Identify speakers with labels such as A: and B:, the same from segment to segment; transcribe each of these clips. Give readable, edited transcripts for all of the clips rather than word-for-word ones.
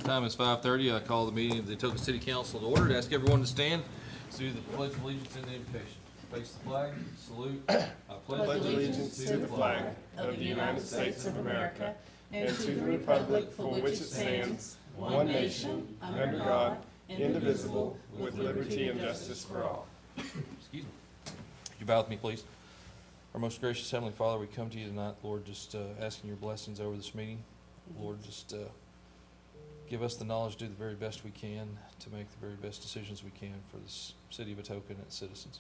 A: Time is 5:30. I call the meeting of the Atoka City Council to order. To ask everyone to stand, let's do the Pledge of Allegiance and the invocation. Face the flag, salute. I
B: Pledge allegiance to the flag of the United States of America and to the republic for which it stands, one nation, under God, indivisible, with liberty and justice for all.
A: Excuse me. Could you bow with me, please? Our most gracious Heavenly Father, we come to you tonight, Lord, just asking your blessings over this meeting. Lord, just give us the knowledge to do the very best we can to make the very best decisions we can for this city of Atoka and its citizens.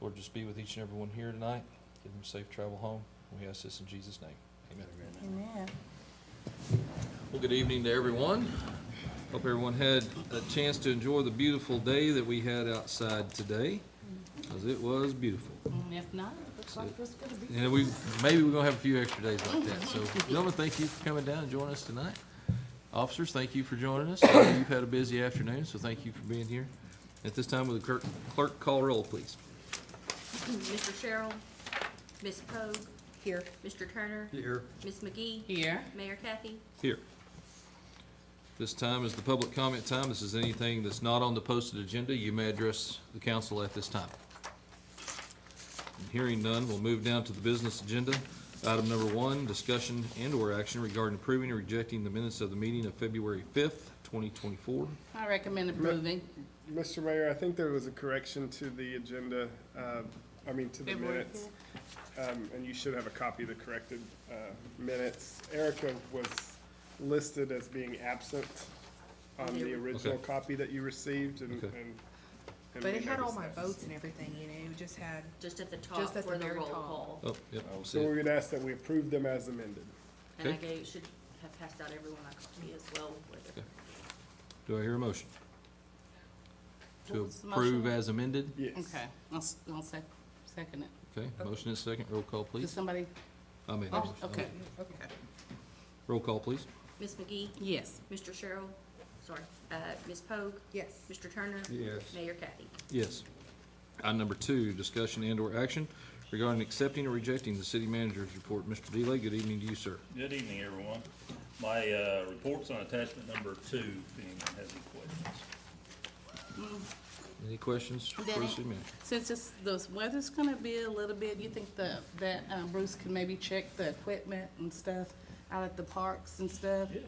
A: Lord, just be with each and every one here tonight. Give them safe travel home. We ask this in Jesus' name. Amen.
C: Amen.
A: Well, good evening to everyone. Hope everyone had a chance to enjoy the beautiful day that we had outside today, because it was beautiful.
C: If not, it looks like it's gonna be.
A: And maybe we're gonna have a few extra days like that. So, gentlemen, thank you for coming down and joining us tonight. Officers, thank you for joining us. I know you've had a busy afternoon, so thank you for being here. At this time, will the clerk call roll, please?
D: Mr. Sherrill, Ms. Pogue.
C: Here.
D: Mr. Turner.
A: Here.
D: Ms. McGee.
C: Here.
D: Mayor Kathy.
A: Here. This time is the public comment time. This is anything that's not on the posted agenda. You may address the council at this time. And hearing none, we'll move down to the business agenda. Item number 1, discussion and/or action regarding approving or rejecting the minutes of the meeting of February 5th, 2024.
C: I recommend approving.
B: Mr. Mayor, I think there was a correction to the agenda, to the
C: February
B: minutes. And you should have a copy of the corrected minutes. Erica was listed as being absent on the original
A: Okay.
B: copy that you received, and
A: Okay.
E: But it had all my votes and everything, you know, it just had,
D: Just at the top
E: Just at
D: for
E: the
D: the
E: very
D: roll
E: top.
D: call.
A: Oh, yep.
B: So we're gonna ask that we approve them as amended.
D: And I
A: Okay.
D: should have passed out everyone a copy as well with it.
A: Okay. Do I hear a motion? To
C: What's the
A: approve
C: motion?
A: as amended?
B: Yes.
C: Okay, I'll second it.
A: Okay, motion is second. Roll call,
C: Does
A: please.
C: somebody,
A: I made the
C: oh,
A: motion.
C: okay.
A: Roll call, please.
D: Ms. McGee.
C: Yes.
D: Mr. Sherrill, Ms. Pogue.
E: yes.
D: Mr. Turner.
A: Yes.
D: Mayor Kathy.
A: Yes. Item number 2, discussion and/or action regarding accepting or rejecting the city manager's report. Mr. Delay, good evening to you, sir.
F: Good evening, everyone. My report's on attachment number 2, if anyone has any questions.
A: Any questions for
C: Danny?
A: the city manager?
C: Since the weather's gonna be a little bit, you think that Bruce can maybe check the equipment and stuff out at the parks and stuff?
F: Yeah.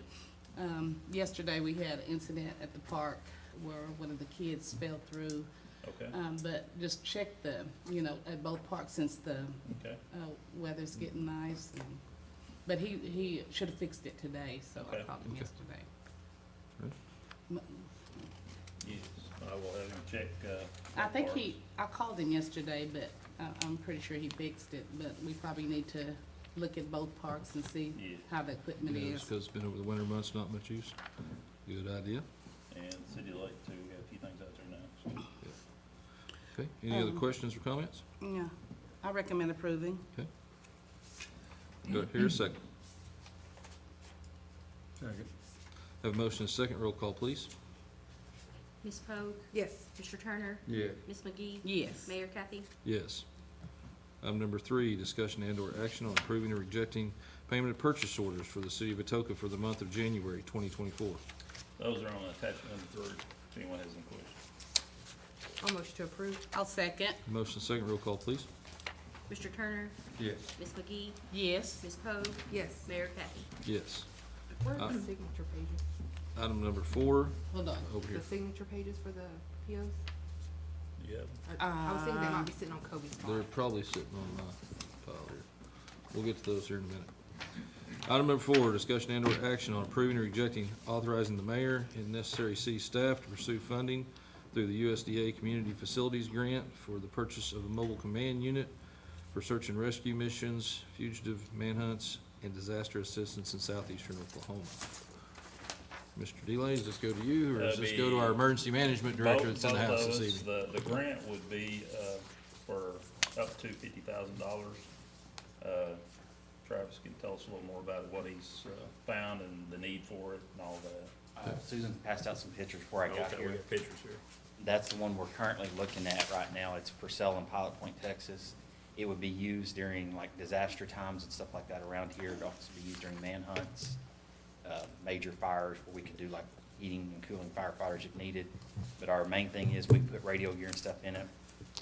C: Yesterday, we had an incident at the park where one of the kids fell through.
F: Okay,
C: But just check at both parks since the
F: okay.
C: weather's getting nice. But he should have fixed it today, so I
F: Okay.
C: called him
A: Okay.
C: yesterday.
A: Right.
F: Yes, I will have him check.
C: I think
F: parts.
C: I called him yesterday, but I'm pretty sure he fixed it. But we probably need to look at both parks and see
F: Yeah.
C: how the equipment
A: Yeah,
C: is.
A: because it's been over the winter months, not much use. Good idea.
F: And City Lake too, we have a few things out there now, so.
A: Okay, any other
C: Um,
A: questions or comments?
C: Yeah, I recommend approving.
A: Okay. Do I hear a second? Have a motion and a second. Roll call, please.
D: Ms. Pogue.
E: Yes.
D: Mr. Turner.
A: Yeah.
D: Ms. McGee.
C: Yes.
D: Mayor Kathy.
A: Yes. Item number 3, discussion and/or action on approving or rejecting payment of purchase orders for the city of Atoka for the month of January 2024.
F: Those are on attachment number 3, if anyone has any questions.
E: I'll motion to approve.
C: I'll second.
A: Motion second. Roll call, please.
D: Mr. Turner.
A: Yes.
D: Ms. McGee.
C: Yes.
D: Ms. Pogue.
E: Yes.
D: Mayor Kathy.
A: Yes.
E: Where are the signature pages?
A: Item number 4,
C: Hold on.
A: over here.
E: The signature pages for the POs?
F: Yeah,
E: I was thinking they might be sitting on Kobe's
A: They're
E: file.
A: probably sitting on my file here. We'll get to those here in a minute. Item number 4, discussion and/or action on approving or rejecting authorizing the mayor and necessary city staff to pursue funding through the USDA Community Facilities Grant for the purchase of a mobile command unit for search and rescue missions, fugitive manhunts, and disaster assistance in southeastern Oklahoma. Mr. Delay, does this go to you, or does this go to our emergency management director that's in the house this evening?
F: Both of us. The grant would be for up to $50,000. Travis can tell us a little more about what he's found and the need for it and all that.
G: Susan passed out some pictures before I got
F: Okay, we
G: here.
F: have pictures here.
G: That's the one we're currently looking at right now. It's for sale in Pilot Point, Texas. It would be used during like disaster times and stuff like that around here. It'd also be used during manhunts. major fires where we could do like heating and cooling firefighters if needed. But our main thing is we put radio gear and stuff in it.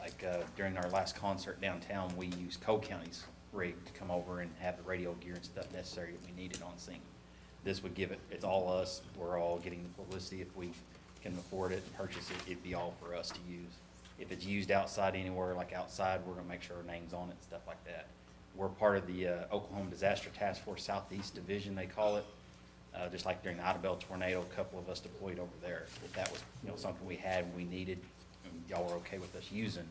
G: Like during our last concert downtown, we used Cole County's rig to come over and have the radio gear and stuff necessary that we needed on scene. This would give it, it's all us, we're all getting the publicity. If we can afford it and purchase it, it'd be all for us to use. If it's used outside anywhere, like outside, we're gonna make sure our name's on it and stuff like that. We're part of the Oklahoma Disaster Task Force Southeast Division, they call it. Just like during the Idabel tornado, a couple of us deployed over there. If that was, something we had and we needed, and y'all were okay with us using,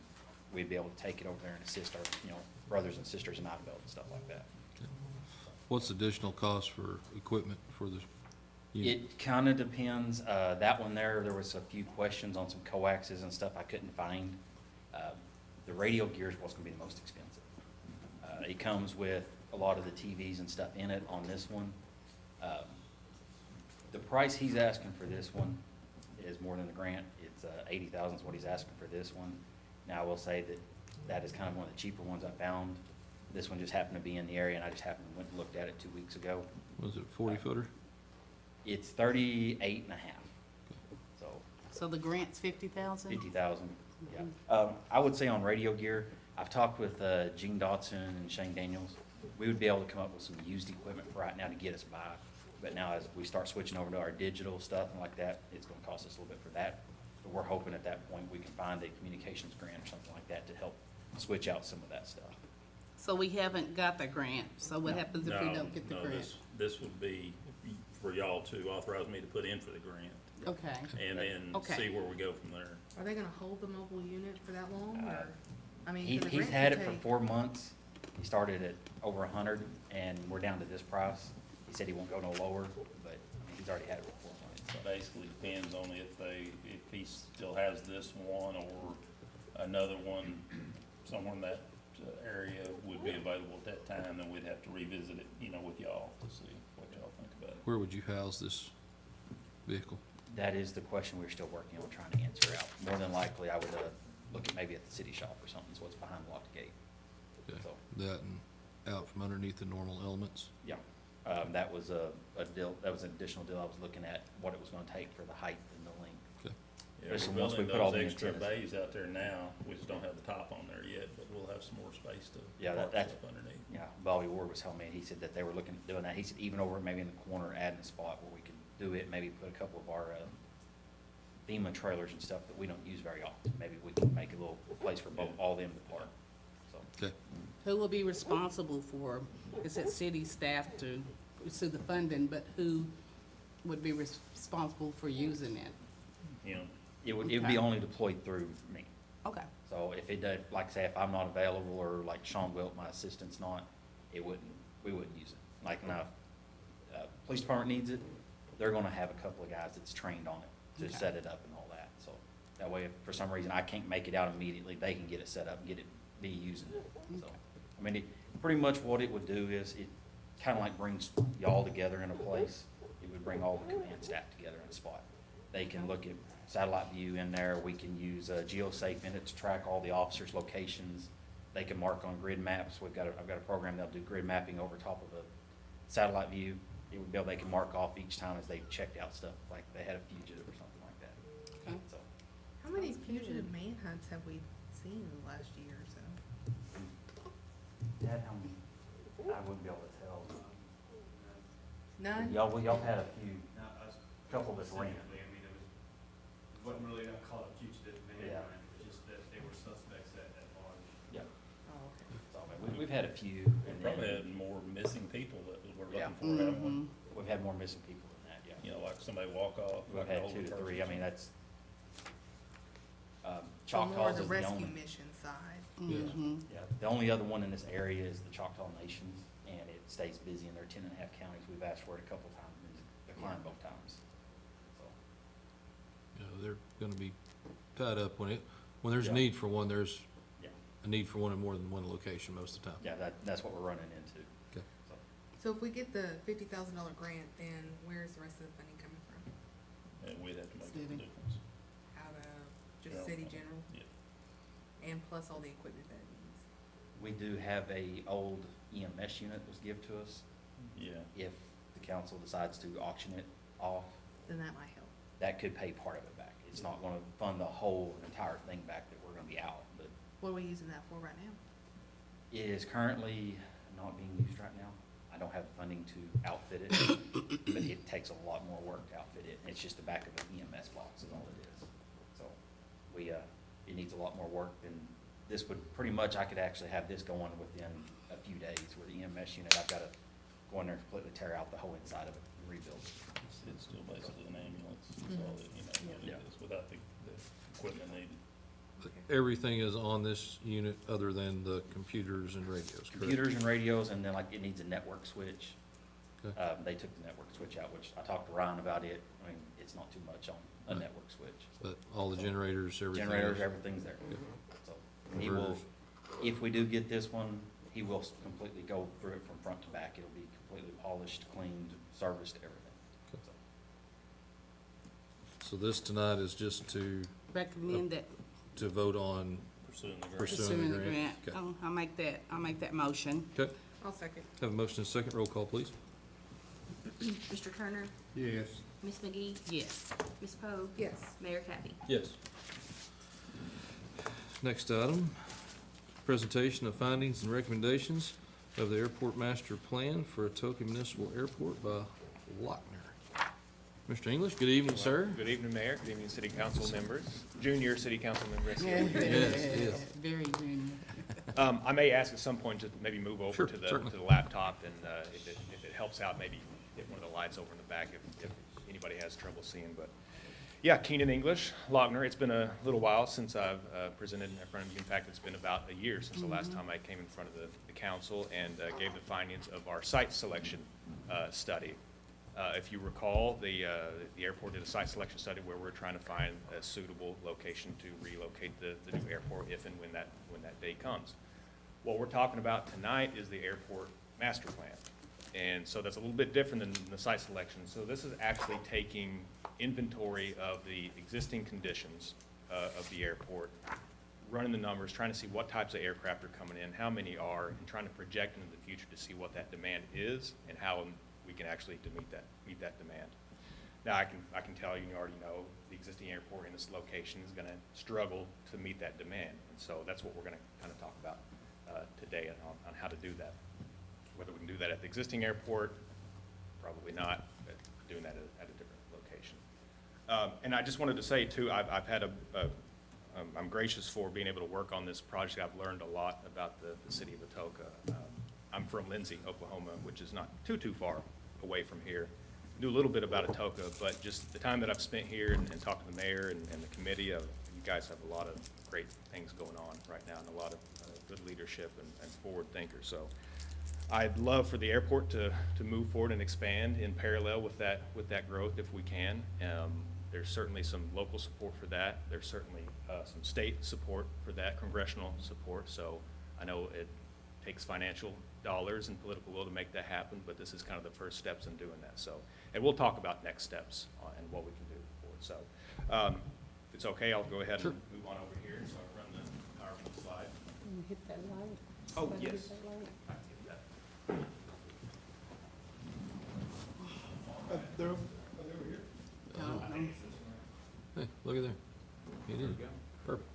G: we'd be able to take it over there and assist our, brothers and sisters in Idabel and stuff like that.
A: What's the additional cost for equipment for the unit?
G: It kind of depends. That one there was a few questions on some coaxes and stuff I couldn't find. The radio gear is what's gonna be the most expensive. It comes with a lot of the TVs and stuff in it on this one. The price he's asking for this one is more than the grant. It's $80,000 is what he's asking for this one. Now, I will say that is kind of one of the cheaper ones I found. This one just happened to be in the area, and I just happened to went and looked at it 2 weeks ago.
A: Was it 40-footer?
G: It's 38 and a half, so
C: So the grant's 50,000?
G: 50,000, yeah. I would say on radio gear, I've talked with Gene Dotson and Shane Daniels. We would be able to come up with some used equipment for right now to get us by. But now as we start switching over to our digital stuff and like that, it's gonna cost us a little bit for that. But we're hoping at that point we can find a communications grant or something like that to help switch out some of that stuff.
C: So we haven't got the grant, so what happens if we
F: No,
C: don't get the
F: no,
C: grant?
F: This would be for y'all to authorize me to put in for the grant,
C: Okay,
F: and then
C: Okay.
F: see where we go from there.
E: Are they gonna hold the mobile unit for that long, or, I mean, 'cause the
G: He's
E: grant
G: had
E: could
G: it for
E: take-
G: 4 months. He started at over 100, and we're down to this price. He said he won't go no lower, but I mean, he's already had it for 4 months.
F: So basically depends on if he still has this one or another one somewhere in that area would be available at that time, then we'd have to revisit it, with y'all to see what y'all think about it.
A: Where would you house this vehicle?
G: That is the question we're still working on trying to answer out. More than likely, I would look at maybe at the city shop or something, so it's behind the locked gate.
A: Okay.
G: So,
A: That and out from underneath the normal elements?
G: yeah, that was a deal, that was an additional deal I was looking at, what it was gonna take for the height and the length.
A: Okay.
F: Yeah,
G: Especially
F: we're
G: once we
F: building
G: put all
F: those
G: the
F: extra
G: antennas.
F: bays out there now, we just don't have the top on there yet, but we'll have some more space to
G: Yeah,
F: park
G: that's-
F: stuff underneath.
G: Yeah, Bobby Ward was telling me, he said that they were looking at doing that. He said even over maybe in the corner, adding a spot where we could do it, maybe put a couple of our FEMA trailers and stuff that we don't use very often. Maybe we can make a little place for both, all them to park, so.
A: Okay.
C: who will be responsible for, is it city staff to pursue the funding, but who would be responsible for using it?
G: It would be
C: Okay.
G: only deployed through me.
C: Okay,
G: So if it does, like say if I'm not available or like Sean Wilt, my assistant's not, we wouldn't use it. Like now, police department needs it, they're gonna have a couple of guys that's trained on it to
C: Okay.
G: set it up and all that. So that way, if for some reason I can't make it out immediately, they can get it set up and be using it. So, I mean, pretty much what it would do is it kinda like brings y'all together in a place. It would bring all the command staff together in a spot. They can look at satellite view in there, we can use GeoSafe in it to track all the officers' locations. They can mark on grid maps, I've got a program that'll do grid mapping over top of a satellite view. It would be able, they can mark off each time as they checked out stuff, like they had a fugitive or something like that.
C: okay.
G: So,
E: How many fugitive manhunts have we seen in the last year or so?
G: Dad, how many, I wouldn't be able to tell.
E: None?
G: Y'all had a few,
H: No, us
G: couple that ran.
H: specifically, I mean, it wasn't really not called a fugitive
G: Yeah.
H: manhunt, it was just that they were suspects at large.
G: Yeah,
E: Oh, okay.
G: so, I mean, we've had a few,
F: We
G: and
F: probably
G: then
F: had more missing people that we're
G: Yeah.
F: looking for, haven't we?
G: we've had more missing people than that, yeah.
F: Like somebody walk off.
G: We've
F: like an
G: had
F: older
G: 2 to 3, I
F: person.
G: mean, that's,
E: So more
G: Choctaws
E: the
G: is the
E: rescue
G: only.
E: mission side.
C: Mm-hmm.
G: Yeah, the only other one in this area is the Choctaw Nations, and it stays busy in their 10.5 counties. We've asked for it a couple times, and it's declined both times. So,
A: They're gonna be tied up when there's a
G: Yeah.
A: need for one, there's
G: yeah,
A: a need for one in more than one location most of the time.
G: yeah, that's what we're running into.
A: Okay.
G: So,
E: So if we get the $50,000 grant, then where's the rest of the funding coming from?
F: And we'd have to make
C: City.
F: a difference.
E: Out of just
F: General
E: city
F: fund.
E: general?
F: Yeah.
E: And plus all the equipment that it needs?
G: we do have a old EMS unit that was given to us.
F: Yeah.
G: If the council decides to auction it off,
E: Then that might help.
G: that could pay part of it back. It's not gonna fund the whole entire thing back that we're gonna be out, but
E: What are we using that for right now?
G: it is currently not being used right now. I don't have funding to outfit it, but it takes a lot more work to outfit it. It's just the back of an EMS box is all it is. So we, it needs a lot more work than, this would, pretty much, I could actually have this going within a few days with the EMS unit. I've gotta go in there and completely tear out the whole inside of it and rebuild it.
F: It's still basically an ambulance, that's all it, what
G: Yeah.
F: it is, without the equipment needed.
A: Everything is on this unit other than the computers and radios, correct?
G: Computers and radios, and then like it needs a network switch.
A: Okay.
G: They took the network switch out, which I talked to Ryan about it. I mean, it's not too much on a network switch.
A: But all the generators, everything.
G: Generators,
A: is-
G: everything's there.
A: Yeah.
G: So he will,
A: Inverters.
G: if we do get this one, he will completely go through it from front to back. It'll be completely polished, cleaned, serviced, everything.
A: Okay.
G: So,
A: So this tonight is just to
C: Recommend that
A: vote on,
F: Pursuing the grant.
A: Pursuing the
C: pursuing the
A: grant.
C: grant.
A: Okay.
C: I'll make that motion.
A: okay,
E: I'll second.
A: have a motion and a second, roll call, please.
D: Mr. Turner,
B: Yes.
D: Ms. McGee,
C: Yes.
D: Ms. Pogue,
E: Yes.
D: Mayor Kathy.
A: Yes. Next item, presentation of findings and recommendations of the airport master plan for Atoka Municipal Airport by Lochner. Mr. English, good evening, sir.
H: Good evening, Mayor. Good evening, City Council members, junior City Council members.
A: Yes, yes.
C: Very junior.
H: I may ask at some point to maybe move over
A: Sure,
H: to the
A: certainly.
H: laptop, and if it helps out, maybe get one of the lights over in the back if anybody has trouble seeing. But yeah, Keenan English, Lochner. It's been a little while since I've presented in front of you. In fact, it's been about a year since the last time I came in front of the council and gave the findings of our site selection study. If you recall, the airport did a site selection study where we're trying to find a suitable location to relocate the new airport if and when that day comes. What we're talking about tonight is the airport master plan. And so that's a little bit different than the site selection. So this is actually taking inventory of the existing conditions of the airport, running the numbers, trying to see what types of aircraft are coming in, how many are, and trying to project into the future to see what that demand is and how we can actually to meet that demand. Now, I can tell you already know the existing airport in this location is going to struggle to meet that demand, and so that's what we're going to kind of talk about today on how to do that. Whether we can do that at the existing airport, probably not, but doing that at a different location. And I just wanted to say too, I've had I'm gracious for being able to work on this project. I've learned a lot about the city of Atoka. I'm from Lindsay, Oklahoma, which is not too far away from here. Knew a little bit about Atoka, but just the time that I've spent here and talking to the mayor and the committee, you guys have a lot of great things going on right now and a lot of good leadership and forward thinkers. So I'd love for the airport to move forward and expand in parallel with that growth if we can. There's certainly some local support for that. There's certainly some state support for that, congressional support. So I know it takes financial dollars and political will to make that happen, but this is kind of the first steps in doing that. So, and we'll talk about next steps and what we can do forward. So, if it's okay, I'll go ahead and move on over here. So I'll run the PowerPoint slide.
C: Hit that light.
H: Oh,
C: Somebody
H: yes.
C: hit that light.
H: I can get that.
B: They're over here.
A: Hey, look at there. You
H: There
A: did.
H: we go.
A: Perfect.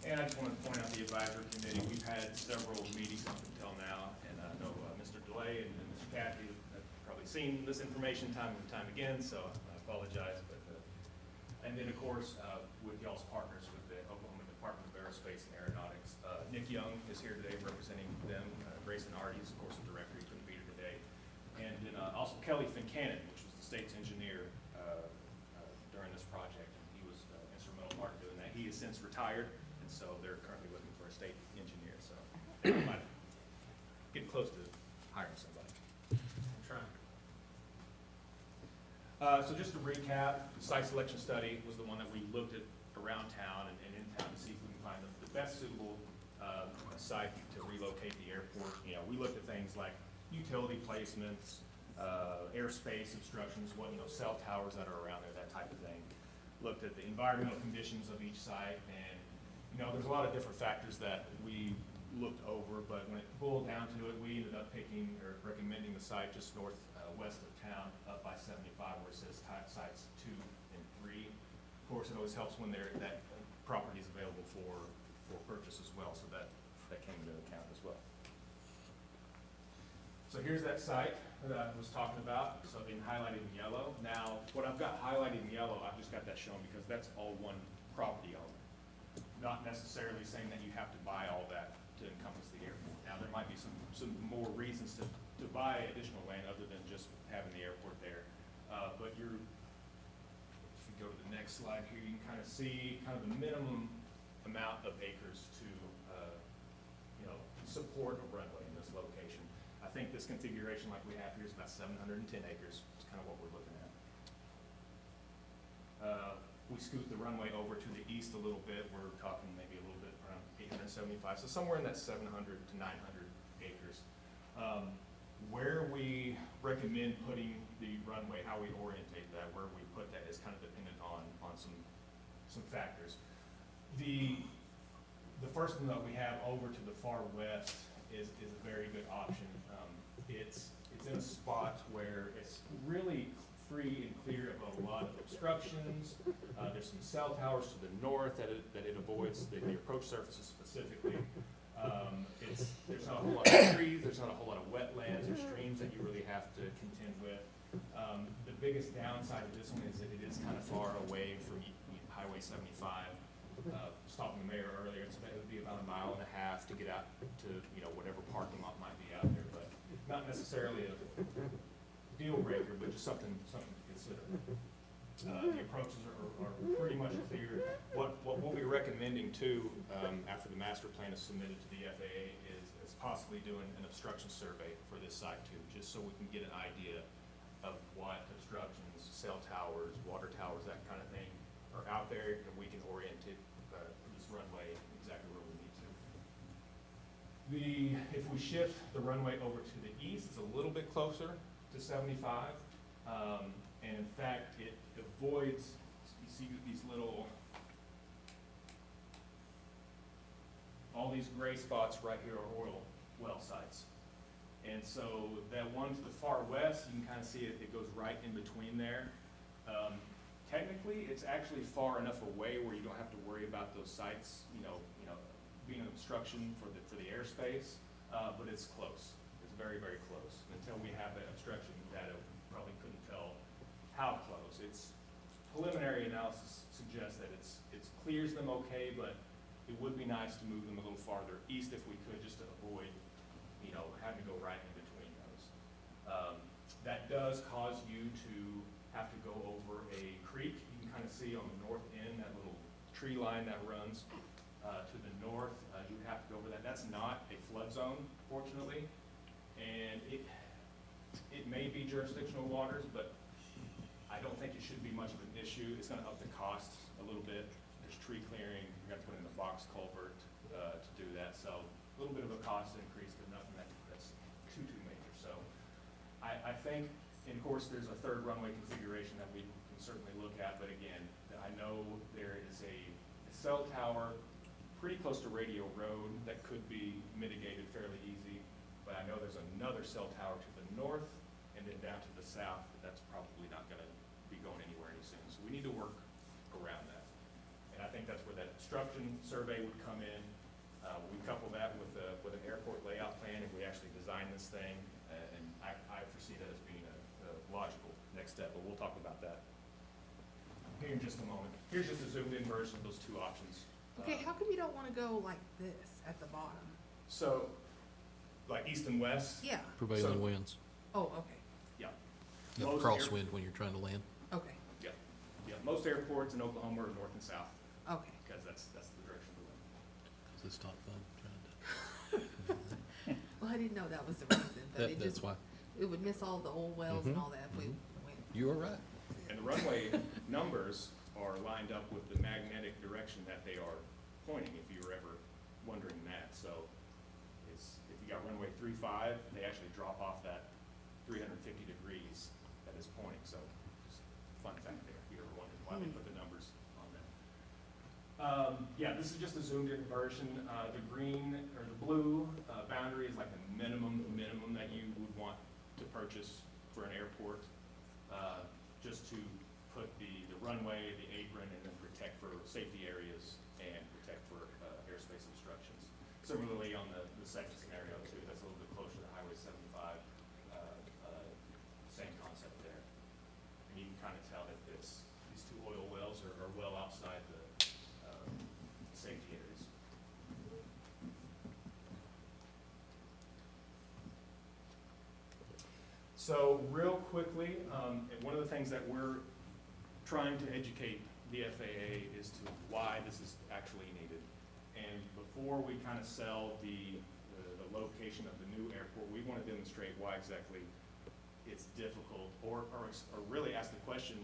H: And I just want to point out the advisory committee, we've had several meetings up until now, and I know Mr. DeLay and Mr. Cathy have probably seen this information time and time again, so I apologize, but, and then of course, with y'all's partners with the Oklahoma Department of Aerospace and Aeronautics, Nick Young is here today representing them, Grayson Hardy is of course the director, he couldn't be here today, and then also Kelly Fincannon, which was the state's engineer during this project, and he was instrumental part in doing that. He has since retired, and so they're currently looking for a state engineer, so might get close to hiring somebody. I'm trying. So just to recap, the site selection study was the one that we looked at around town and in town to see if we can find the best suitable site to relocate the airport. You know, we looked at things like utility placements, airspace obstructions, cell towers that are around there, that type of thing. Looked at the environmental conditions of each site, and there's a lot of different factors that we looked over, but when it boiled down to it, we ended up picking or recommending the site just north, west of town, up by 75, where it says sites 2 and 3. Of course, it always helps when that property is available for purchase as well, so that came into account as well. So here's that site that I was talking about, so being highlighted in yellow. Now, what I've got highlighted in yellow, I've just got that shown because that's all one property owner. Not necessarily saying that you have to buy all that to encompass the airport. Now, there might be some more reasons to buy additional land other than just having the airport there. But if you go to the next slide here, you can kind of see kind of the minimum amount of acres to, support a runway in this location. I think this configuration like we have here is about 710 acres. It's kind of what we're looking at. We scoot the runway over to the east a little bit. We're talking maybe a little bit around 875, so somewhere in that 700 to 900 acres. Where we recommend putting the runway, how we orientate that, where we put that is kind of dependent on some factors. The first one that we have over to the far west is a very good option. It's in a spot where it's really free and clear of a lot of obstructions. There's some cell towers to the north that it avoids, the approach surfaces specifically. There's not a whole lot of trees, there's not a whole lot of wetlands or streams that you really have to contend with. The biggest downside of this one is that it is kind of far away from Highway 75. Was talking to the mayor earlier, it would be about 1.5 miles to get out to, whatever parking lot might be out there, but not necessarily a deal breaker, but just something to consider. The approaches are pretty much clear. What we'll be recommending too, after the master plan is submitted to the FAA is possibly doing an obstruction survey for this site too, just so we can get an idea of what obstructions, cell towers, water towers, that kind of thing are out there, and we can orient it, this runway exactly where we need to. If we shift the runway over to the east, it's a little bit closer to 75, and in fact, it avoids, you see these little, all these gray spots right here are oil well sites. And so that one to the far west, you can kind of see it goes right in between there. Technically, it's actually far enough away where you don't have to worry about those sites, being an obstruction for the airspace, but it's close. It's very, very close. Until we have that obstruction data, we probably couldn't tell how close. Its preliminary analysis suggests that it clears them okay, but it would be nice to move them a little farther east if we could, just to avoid, having to go right in between those. That does cause you to have to go over a creek. You can kind of see on the north end, that little tree line that runs to the north. You would have to go over that. That's not a flood zone, fortunately, and it may be jurisdictional waters, but I don't think it should be much of an issue. It's going to up the cost a little bit. There's tree clearing. You're going to put in a box culvert to do that, so a little bit of a cost increase, but nothing that's too major. So I think, and of course, there's a third runway configuration that we can certainly look at, but again, I know there is a cell tower pretty close to Radio Road that could be mitigated fairly easy, but I know there's another cell tower to the north and then down to the south, but that's probably not gonna be going anywhere any soon. So we need to work around that. And I think that's where that obstruction survey would come in. We couple that with an airport layout plan, and we actually design this thing, and I foresee that as being a logical next step, but we'll talk about that here in just a moment. Here's just a zoomed in version of those two options.
E: Okay, how come you don't wanna go like this at the bottom?
H: So, like east and west?
E: Yeah,
A: Prevailing
H: So-
A: winds.
E: oh, okay,
H: Yeah.
A: No
H: Most
A: crosswind when you're trying to land.
E: okay,
H: Yeah, most airports in Oklahoma are north and south,
E: okay.
H: because that's the direction of the wind.
A: This is top fun.
E: Well, I didn't know that was the reason, but it
A: That's
E: just,
A: why.
E: it would miss all the old wells and
A: Mhm,
E: all that if we
A: mhm.
E: went.
A: You are right.
H: And the runway numbers are lined up with the magnetic direction that they are pointing, if you were ever wondering that. So if you got runway 35, they actually drop off that 350 degrees that it's pointing. So just fun fact there, if you ever wondered why they put the numbers on that. Yeah, this is just a zoomed in version. The green or the blue boundary is like the minimum that you would want to purchase for an airport, just to put the runway, the apron, and then protect for safety areas and protect for airspace obstructions. Similarly, on the second scenario too, that's a little bit closer to Highway 75, same concept there. And you can kind of tell that these two oil wells are well outside the safety areas. So real quickly, one of the things that we're trying to educate the FAA is to why this is actually needed. And before we kind of sell the location of the new airport, we want to demonstrate why exactly it's difficult, or really ask the question,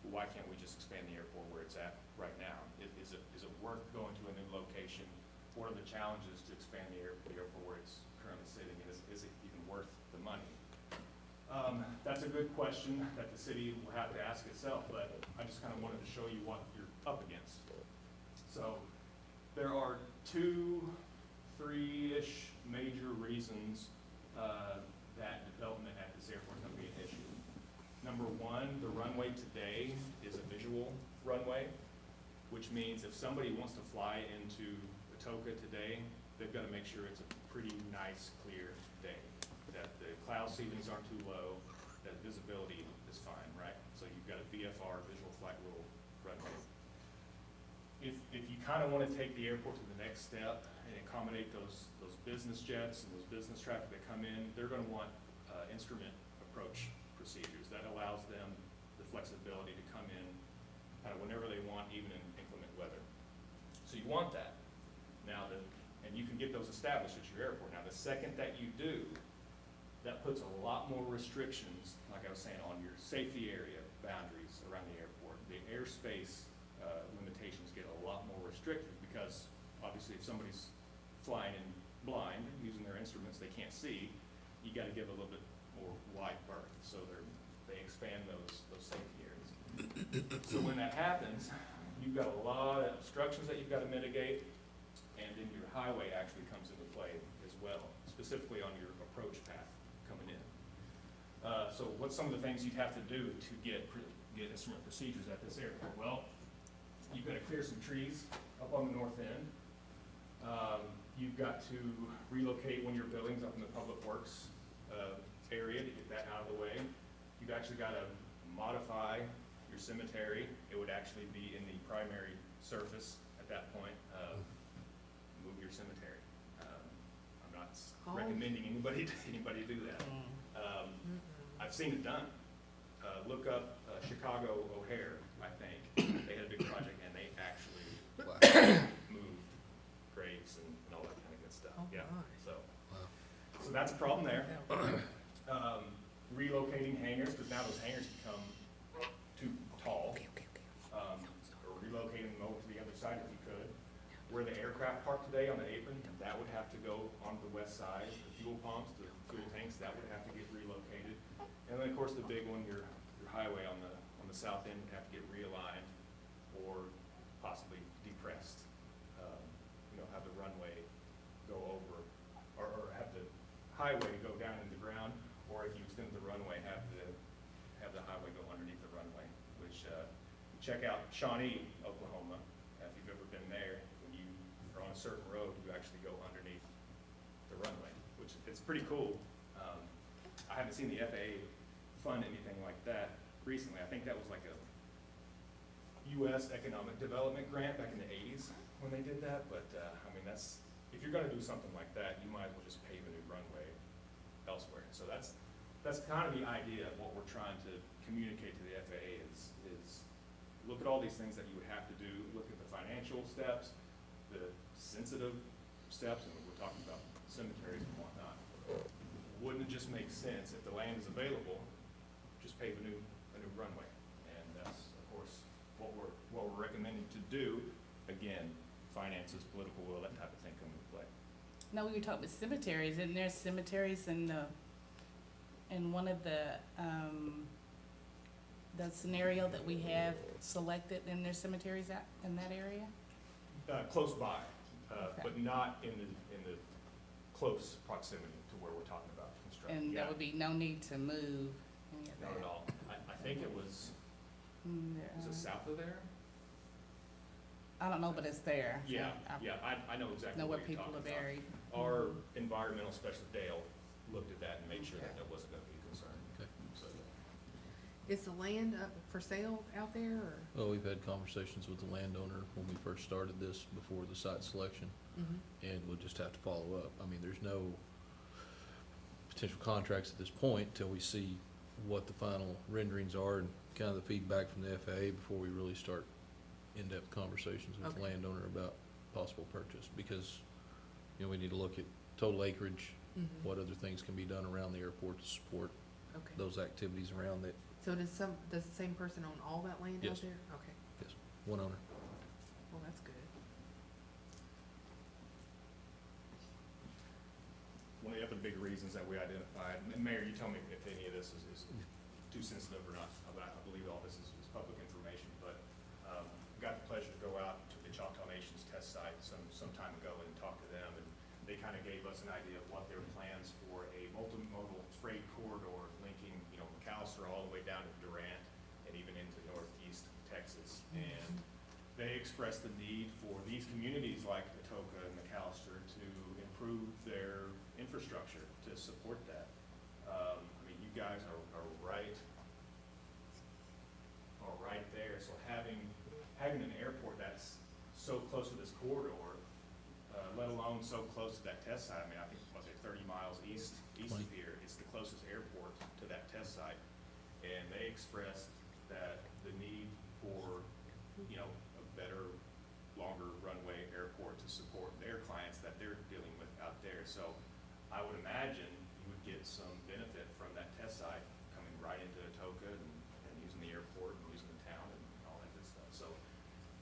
H: why can't we just expand the airport where it's at right now? Is it worth going to a new location? What are the challenges to expand the airport where it's currently sitting? And is it even worth the money? That's a good question that the city will have to ask itself, but I just kind of wanted to show you what you're up against. So there are 2-3-ish major reasons that development at this airport is going to be an issue. Number one, the runway today is a visual runway, which means if somebody wants to fly into Atoka today, they've got to make sure it's a pretty nice, clear day, that the cloud ceilings aren't too low, that visibility is fine, right? So you've got a VFR, visual flight rule runway. If you kind of want to take the airport to the next step and accommodate those business jets and those business traffic that come in, they're going to want instrument approach procedures. That allows them the flexibility to come in kind of whenever they want, even in inclement weather. So you want that. Now, and you can get those established at your airport. Now, the second that you do, that puts a lot more restrictions, like I was saying, on your safety area boundaries around the airport. The airspace limitations get a lot more restrictive because obviously if somebody's flying in blind, using their instruments they can't see, you got to give a little bit more wide berth. So they expand those safety areas. So when that happens, you've got a lot of obstructions that you've got to mitigate, and then your highway actually comes into play as well, specifically on your approach path coming in. So what's some of the things you'd have to do to get instrument procedures at this airport? Well, you've got to clear some trees up on the north end. You've got to relocate one of your buildings up in the Public Works area to get that out of the way. You've actually got to modify your cemetery. It would actually be in the primary surface at that point. Move your cemetery. I'm not recommending anybody do that. I've seen it done. Look up Chicago O'Hare, I think. They had a big project and they actually moved graves and all that kind of good stuff.
B: Oh,
H: Yeah.
B: my.
H: So that's a problem there. Relocating hangars, because now those hangars become too tall. Or relocating them over to the other side if you could. Where the aircraft park today on the apron, that would have to go on the west side. The fuel pumps, the fuel tanks, that would have to get relocated. And then of course the big one, your highway on the south end would have to get realigned or possibly depressed. Have the runway go over, or have the highway go down in the ground, or if you extend the runway, have the highway go underneath the runway. Which check out Shawnee, Oklahoma, if you've ever been there. When you are on a certain road, you actually go underneath the runway, which it's pretty cool. I haven't seen the FAA fund anything like that recently. I think that was like a U.S. economic development grant back in the 80s when they did that, but I mean, if you're gonna do something like that, you might as well just pave a new runway elsewhere. So that's kind of the idea of what we're trying to communicate to the FAA is look at all these things that you would have to do, look at the financial steps, the sensitive steps, and we're talking about cemeteries and whatnot. Wouldn't it just make sense if the land is available, just pave a new runway? And that's, of course, what we're recommending to do. Again, finances, political will, that type of thing come into play.
C: Now, we were talking about cemeteries, and there's cemeteries in one of the scenario that we have selected, and there's cemeteries out in that area?
H: Close by,
C: Okay.
H: but not in the close proximity to where we're talking about construction.
C: And there
H: Yeah,
C: would be no need to move any of that?
H: not at all. I think it was it south of there?
C: I don't know, but it's there. so
H: Yeah,
C: I
H: yeah, I know exactly
C: Know
H: what
C: where
H: you're
C: people
H: talking
C: are
H: about.
C: buried.
H: Our environmental specialist, Dale, looked at that and made sure that
C: Okay.
H: that wasn't gonna be a concern.
A: Okay.
H: So,
E: Is the land up for sale out there, or?
A: Well, we've had conversations with the landowner when we first started this before the site selection, and we'll just have to follow up. I mean, there's no potential contracts at this point till we see what the final renderings are and kind of the feedback from the FAA before we really start in-depth conversations with the
E: Okay.
A: landowner about possible purchase. Because, you know, we need to look at total acreage, what other things can be done around the airport to support
E: Okay.
A: those activities around it.
E: So does the same person own all that land out
A: Yes.
E: there? Okay,
A: Yes, one owner.
E: well, that's good.
H: one of the other big reasons that we identified, and Mayor, you tell me if any of this is too sensitive or not, but I believe all this is public information, but, got the pleasure to go out to the Choctaw Nation's test site some time ago and talk to them, and they kind of gave us an idea of what their plans for a multimodal freight corridor linking, you know, McAllister all the way down to Durant and even into northeast Texas. And they expressed the need for these communities like Atoka and McAllister to improve their infrastructure to support that. I mean, you guys are right there, so having an airport that's so close to this corridor, let alone so close to that test site, I mean, I think, was it 30 miles east of here, it's the closest airport to that test site. And they expressed that the need for, you know, a better, longer runway airport to support their clients that they're dealing with out there. So I would imagine you would get some benefit from that test site coming right into Atoka and using the airport and using the town and all that good stuff. So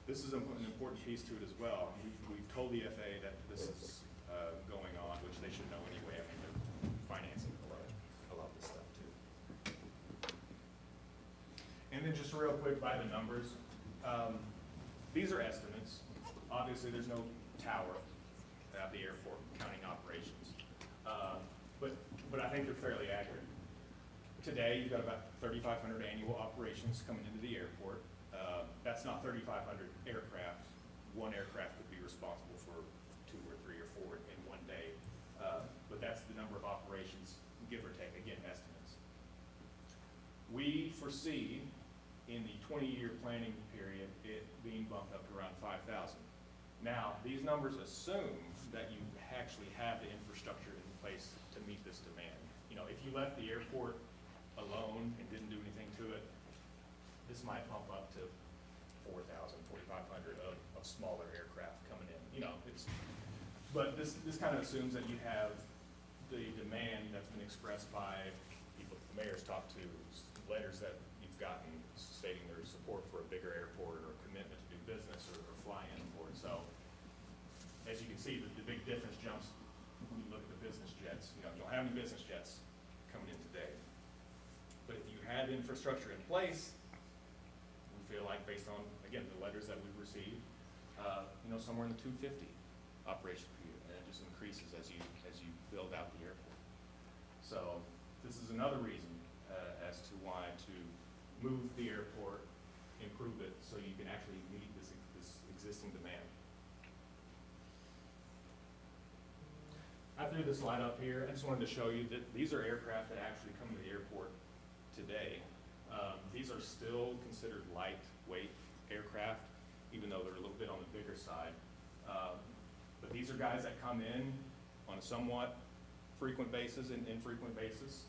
H: this is an important piece to it as well. We've told the FAA that this is going on, which they should know anyway. I mean, they're financing a lot of this stuff too. And then just real quick by the numbers, these are estimates. Obviously, there's no tower at the airport counting operations, but I think they're fairly accurate. Today, you've got about 3,500 annual operations coming into the airport. That's not 3,500 aircraft. One aircraft could be responsible for 2 or 3 or 4 in one day, but that's the number of operations, give or take, again, estimates. We foresee in the 20-year planning period it being bumped up to around 5,000. Now, these numbers assume that you actually have the infrastructure in place to meet this demand. You know, if you left the airport alone and didn't do anything to it, this might bump up to 4,000, 4,500 of smaller aircraft coming in. You know, but this kind of assumes that you have the demand that's been expressed by people the mayor's talked to, letters that you've gotten stating their support for a bigger airport or a commitment to do business or fly in for it. So as you can see, the big difference jumps when you look at the business jets. You know, you don't have any business jets coming in today. But if you had infrastructure in place, we feel like based on, again, the letters that we've received, you know, somewhere in the 250 operation per year, and it just increases as you build out the airport. So this is another reason as to why to move the airport, improve it, so you can actually meet this existing demand. I threw this slide up here. I just wanted to show you that these are aircraft that actually come to the airport today. These are still considered lightweight aircraft, even though they're a little bit on the bigger side. But these are guys that come in on a somewhat frequent basis and infrequent basis.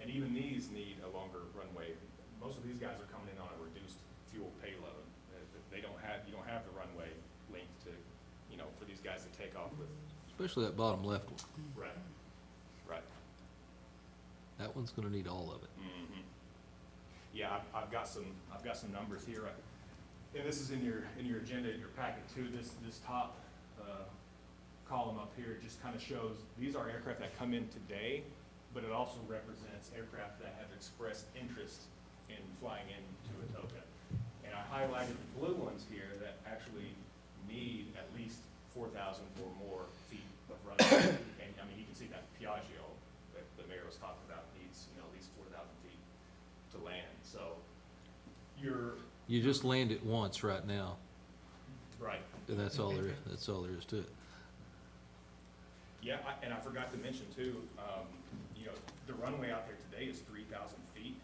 H: And even these need a longer runway. Most of these guys are coming in on a reduced fuel payload. You don't have the runway length to, you know, for these guys to take off with.
A: Especially that bottom left one.
H: Right.
A: That one's gonna need all of it.
H: Mm-hmm. Yeah, I've got some numbers here, and this is in your agenda, in your packet too. This top column up here just kind of shows these are aircraft that come in today, but it also represents aircraft that have expressed interest in flying into Atoka. And I highlighted the blue ones here that actually need at least 4,000 or more feet of runway. And, I mean, you can see that Piaggio that the mayor was talking about needs, you know, at least 4,000 feet to land. So
A: You just land it once right now,
H: right.
A: and that's all there is to it.
H: Yeah, and I forgot to mention too, you know, the runway out there today is 3,000 feet.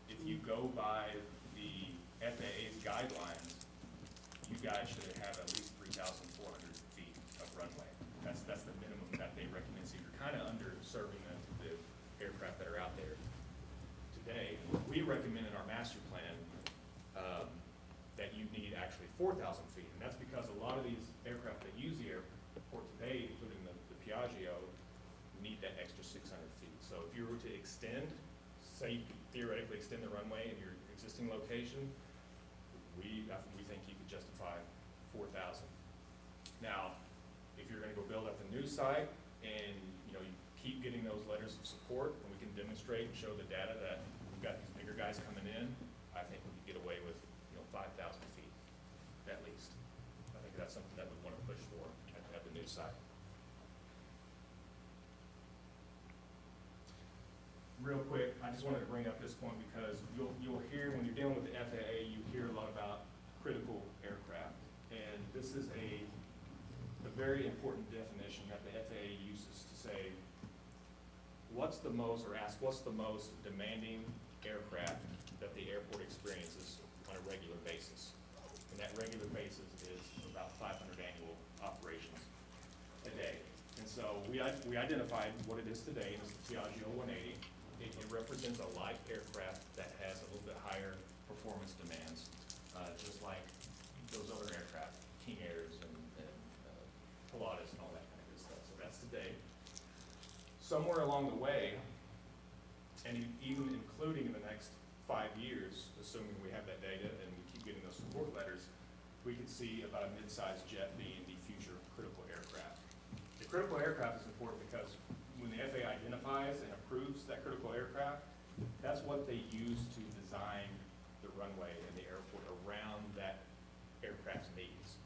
H: If you go by the FAA's guidelines, you guys should have at least 3,400 feet of runway. That's the minimum that they recommend. So you're kind of underserving the aircraft that are out there today. We recommend in our master plan that you need actually 4,000 feet, and that's because a lot of these aircraft that use the airport today, including the Piaggio, need that extra 600 feet. So if you were to extend, say you could theoretically extend the runway in your existing location, we think you could justify 4,000. Now, if you're gonna go build at the new site and, you know, you keep getting those letters of support, and we can demonstrate and show the data that we've got these bigger guys coming in, I think we could get away with, you know, 5,000 feet at least. I think that's something that we wanna push for at the new site. Real quick, I just wanted to bring up this point because you'll hear, when you're dealing with the FAA, you hear a lot about critical aircraft. And this is a very important definition that the FAA uses to say, what's the most demanding aircraft that the airport experiences on a regular basis? And that regular basis is about 500 annual operations a day. And so we identified what it is today, and it's the Piaggio 180. It represents a light aircraft that has a little bit higher performance demands, just like those other aircraft, King Airs and Pilatus and all that kind of good stuff. So that's today. Somewhere along the way, and even including in the next 5 years, assuming we have that data and we keep getting those support letters, we could see about a mid-sized jet being the future critical aircraft. The critical aircraft is important because when the FAA identifies and approves that critical aircraft, that's what they use to design the runway and the airport around that aircraft's needs.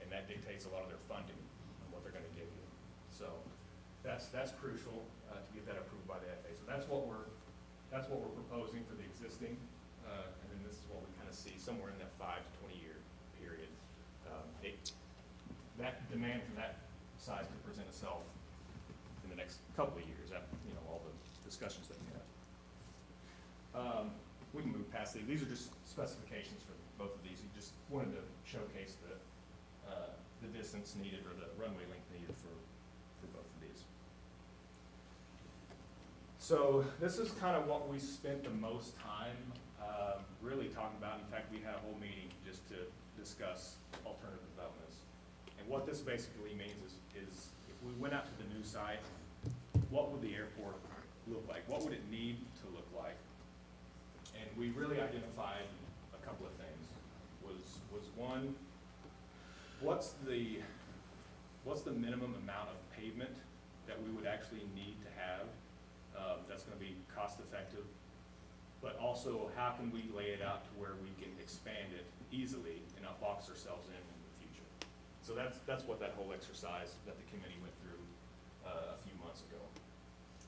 H: And that dictates a lot of their funding and what they're gonna give you. So that's crucial to get that approved by the FAA. So that's what we're proposing for the existing, and then this is what we kind of see somewhere in that 5 to 20 year period. That demand for that size could present itself in the next couple of years after, you know, all the discussions that we have. We can move past these. These are just specifications for both of these. We just wanted to showcase the distance needed or the runway length needed for both of these. So this is kind of what we spent the most time really talking about. In fact, we had a whole meeting just to discuss alternative developments. And what this basically means is if we went out to the new site, what would the airport look like? What would it need to look like? And we really identified a couple of things. Was one, what's the minimum amount of pavement that we would actually need to have that's going to be cost effective, but also how can we lay it out to where we can expand it easily and not box ourselves in the future. So that's what that whole exercise that the committee went through a few months ago.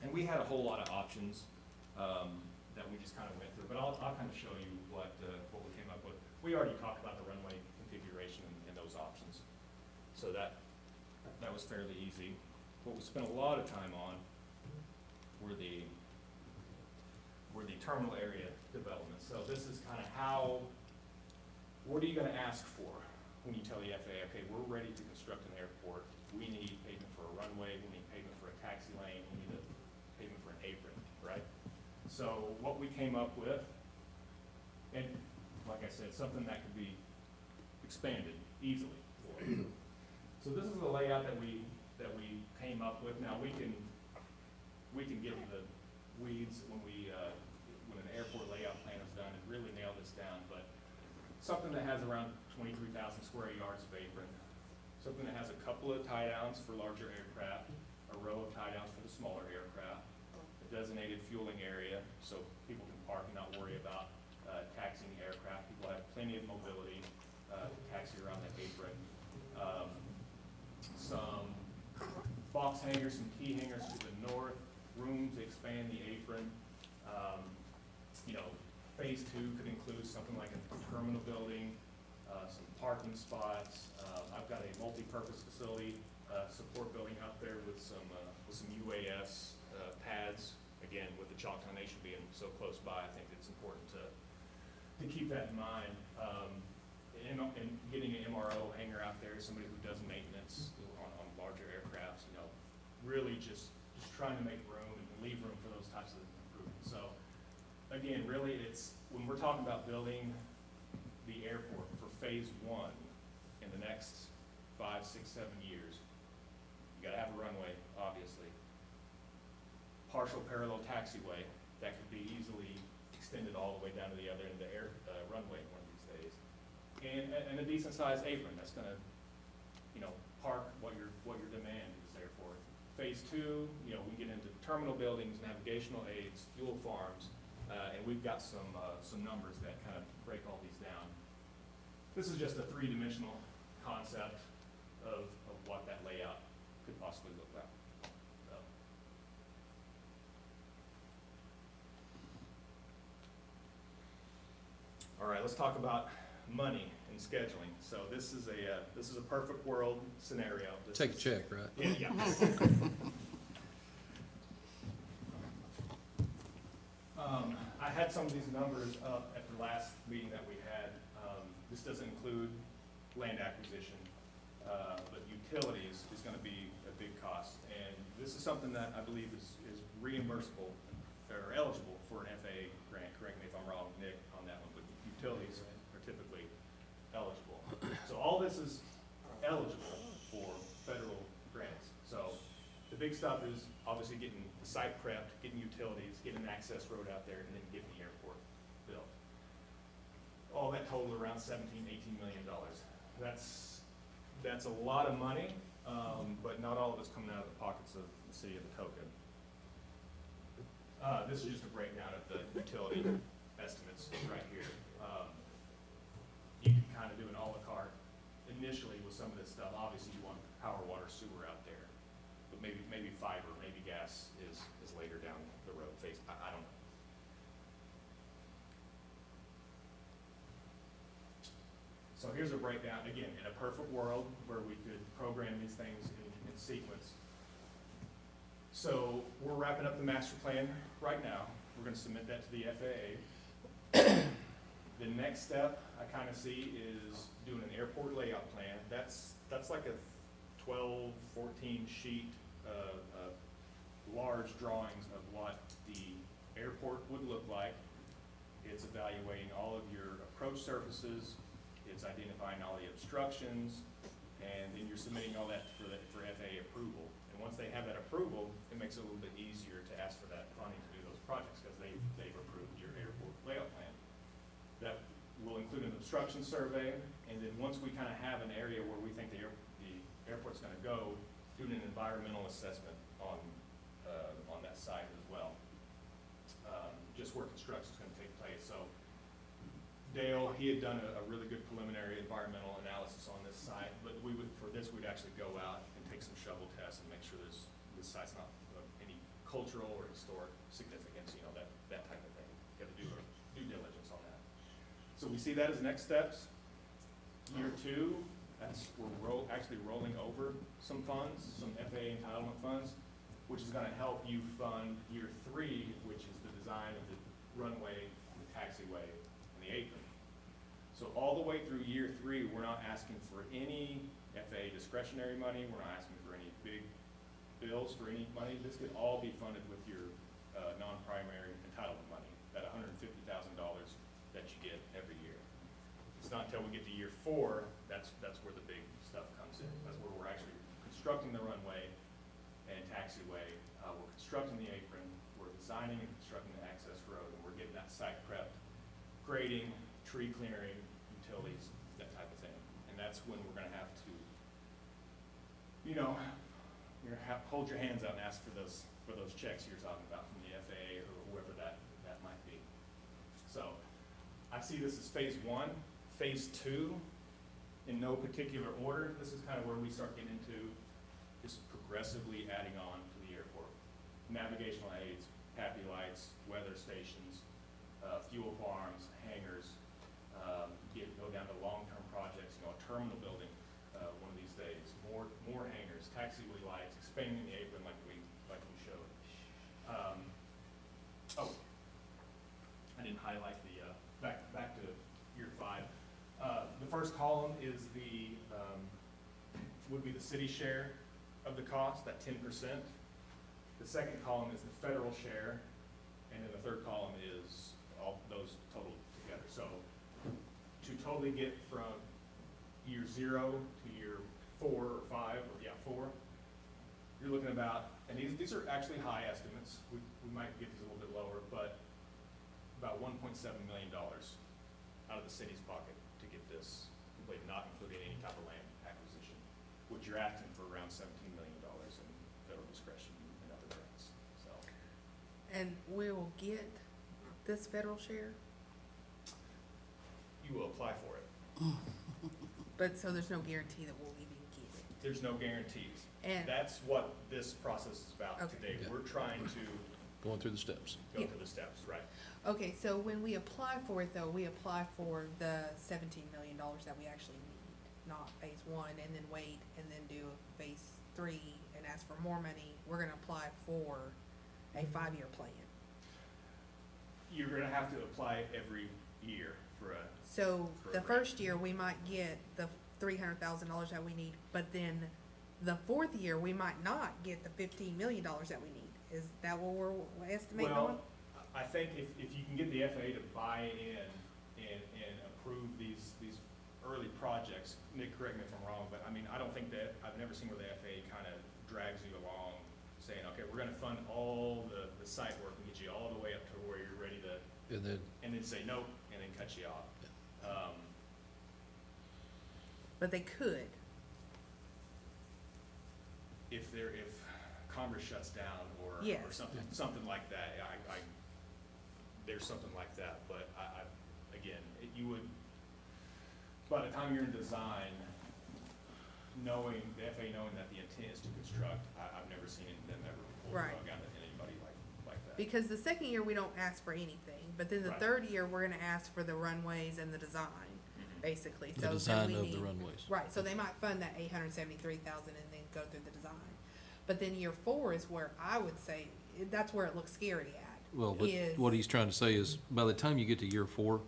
H: And we had a whole lot of options that we just kind of went through, but I'll kind of show you what we came up with. We already talked about the runway configuration and those options, so that was fairly easy. What we spent a lot of time on were the terminal area development. So this is kind of what are you going to ask for when you tell the FAA, okay, we're ready to construct an airport. We need pavement for a runway. We need pavement for a taxi lane. We need a pavement for an apron, right? So what we came up with, and like I said, something that could be expanded easily. So this is the layout that we came up with. Now we can get into the weeds when when an airport layout plan is done and really nail this down, but something that has around 23,000 square yards of apron, something that has a couple of tie downs for larger aircraft, a row of tie downs for the smaller aircraft, a designated fueling area so people can park and not worry about taxiing the aircraft. People have plenty of mobility, to taxi around the apron. Some box hangers, some key hangers to the north, room to expand the apron. You know, phase 2 could include something like a terminal building, some parking spots. I've got a multi-purpose facility, support building out there with some UAS pads. Again, with the Choctaw Nation being so close by, I think it's important to keep that in mind. And getting an MRO hanger out there, somebody who does maintenance on larger aircrafts, you know, really just trying to make room and leave room for those types of improvements. So again, really it's, when we're talking about building the airport for phase 1 in the next 5, 6, 7 years, you gotta have a runway, obviously. Partial parallel taxiway that could be easily extended all the way down to the other end of the runway one of these days. And a decent sized apron that's gonna, you know, park what your demand is there for. Phase 2, you know, we get into terminal buildings, navigational aids, fuel farms, and we've got some numbers that kind of break all these down. This is just a 3-dimensional concept of what that layout could possibly look like. So. All right, let's talk about money and scheduling. So this is a perfect world scenario.
A: Take a check, right?
H: Yeah. I had some of these numbers up at the last meeting that we had. This doesn't include land acquisition, but utilities is going to be a big cost. And this is something that I believe is reimbursable or eligible for an FAA grant. Correct me if I'm wrong, Nick, on that one, but utilities are typically eligible. So all this is eligible for federal grants. So the big stuff is obviously getting the site prepped, getting utilities, getting an access road out there, and then getting the airport built. All that total around $17, $18 million. That's a lot of money, but not all of it's coming out of the pockets of the city of Atoka. This is just a breakdown of the utility estimates right here. You can kind of do an a la carte initially with some of this stuff. Obviously, you want power, water, sewer out there, but maybe fiber, maybe gas is later down the road. I don't know. So here's a breakdown, again, in a perfect world where we could program these things in sequence. So we're wrapping up the master plan right now. We're going to submit that to the FAA. The next step I kind of see is doing an airport layout plan. That's like a 12, 14 sheet large drawings of what the airport would look like. It's evaluating all of your approach surfaces. It's identifying all the obstructions, and then you're submitting all that for FAA approval. And once they have that approval, it makes it a little bit easier to ask for that funding to do those projects because they've approved your airport layout plan. That will include an obstruction survey, and then once we kind of have an area where we think the airport's going to go, doing an environmental assessment on that site as well, just where construction is going to take place. So Dale, he had done a really good preliminary environmental analysis on this site, but we'd actually go out and take some shovel tests and make sure this site's not of any cultural or historic significance, you know, that type of thing. You have to do our due diligence on that. So we see that as next steps. Year 2, we're actually rolling over some funds, some FAA entitlement funds, which is going to help you fund year 3, which is the design of the runway, the taxiway, and the apron. So all the way through year 3, we're not asking for any FAA discretionary money. We're not asking for any big bills for any money. This could all be funded with your non-primary entitlement money, that $150,000 that you get every year. It's not until we get to year 4, that's where the big stuff comes in. That's where we're actually constructing the runway and taxiway. We're constructing the apron. We're designing and constructing the access road, and we're getting that site prepped, grading, tree clearing, utilities, that type of thing. And that's when we're going to have to, you know, you're going to hold your hands out and ask for those checks you're talking about from the FAA or whoever that might be. So I see this as phase one. Phase two, in no particular order, this is kind of where we start getting into just progressively adding on to the airport. Navigational aids, happy lights, weather stations, fuel farms, hangars, go down to long-term projects, a terminal building, one of these days, more hangars, taxiway lights, expanding the apron like we showed. I didn't highlight the, back to year 5. The first column is would be the city share of the cost, that 10%. The second column is the federal share, and then the third column is all those total together. So to totally get from year 0 to year 4 or 5, or 4, you're looking about, and these are actually high estimates. We might get these a little bit lower, but about $1.7 million out of the city's pocket to get this complete, not including any type of land acquisition, which you're asking for around $17 million in federal discretion and other grants, so.
E: And we will get this federal share,
H: You will apply for it.
E: but so there's no guarantee that we'll even get it.
H: There's no guarantees.
E: And-
H: That's what this process is about
E: Okay.
H: today.
A: Yeah.
H: We're trying to
A: Going through the steps.
H: go
E: Yeah.
H: through the steps, right?
E: Okay, so when we apply for it though, we apply for the $17 million that we actually need, not phase 1 and then wait and then do phase 3 and ask for more money. We're gonna apply for a 5-year plan.
H: You're gonna have to apply every year for a,
E: So
H: For a
E: the
H: grant.
E: first year, we might get the $300,000 that we need, but then the 4th year, we might not get the $15 million that we need. Is that what we're estimating on?
H: well, I think if you can get the FAA to buy in and approve these early projects, Nick, correct me if I'm wrong, but I mean, I don't think that, I've never seen where the FAA kind of drags you along saying, okay, we're gonna fund all the site work and get you all the way up to where you're ready to,
A: And then,
H: and then say nope, and then cut you off.
E: But they could.
H: If Congress shuts down or
E: Yes.
H: something like that, there's something like that, but again, you would, by the time you're in design, knowing, the FAA knowing that the intent is to construct, I've never seen them ever pull the
E: Right.
H: rug out of anybody like that.
E: Because the second year, we don't ask for anything, but then the
H: Right.
E: 3rd year, we're gonna ask for the runways and the design, basically.
A: the
E: So then
A: design
E: we
A: of the
E: need-
A: runways.
E: Right, so they might fund that $873,000 and then go through the design. But then year 4 is where I would say, that's where it looks scary at.
A: Well, but
E: is
A: what he's trying to say is, by the time you get to year 4,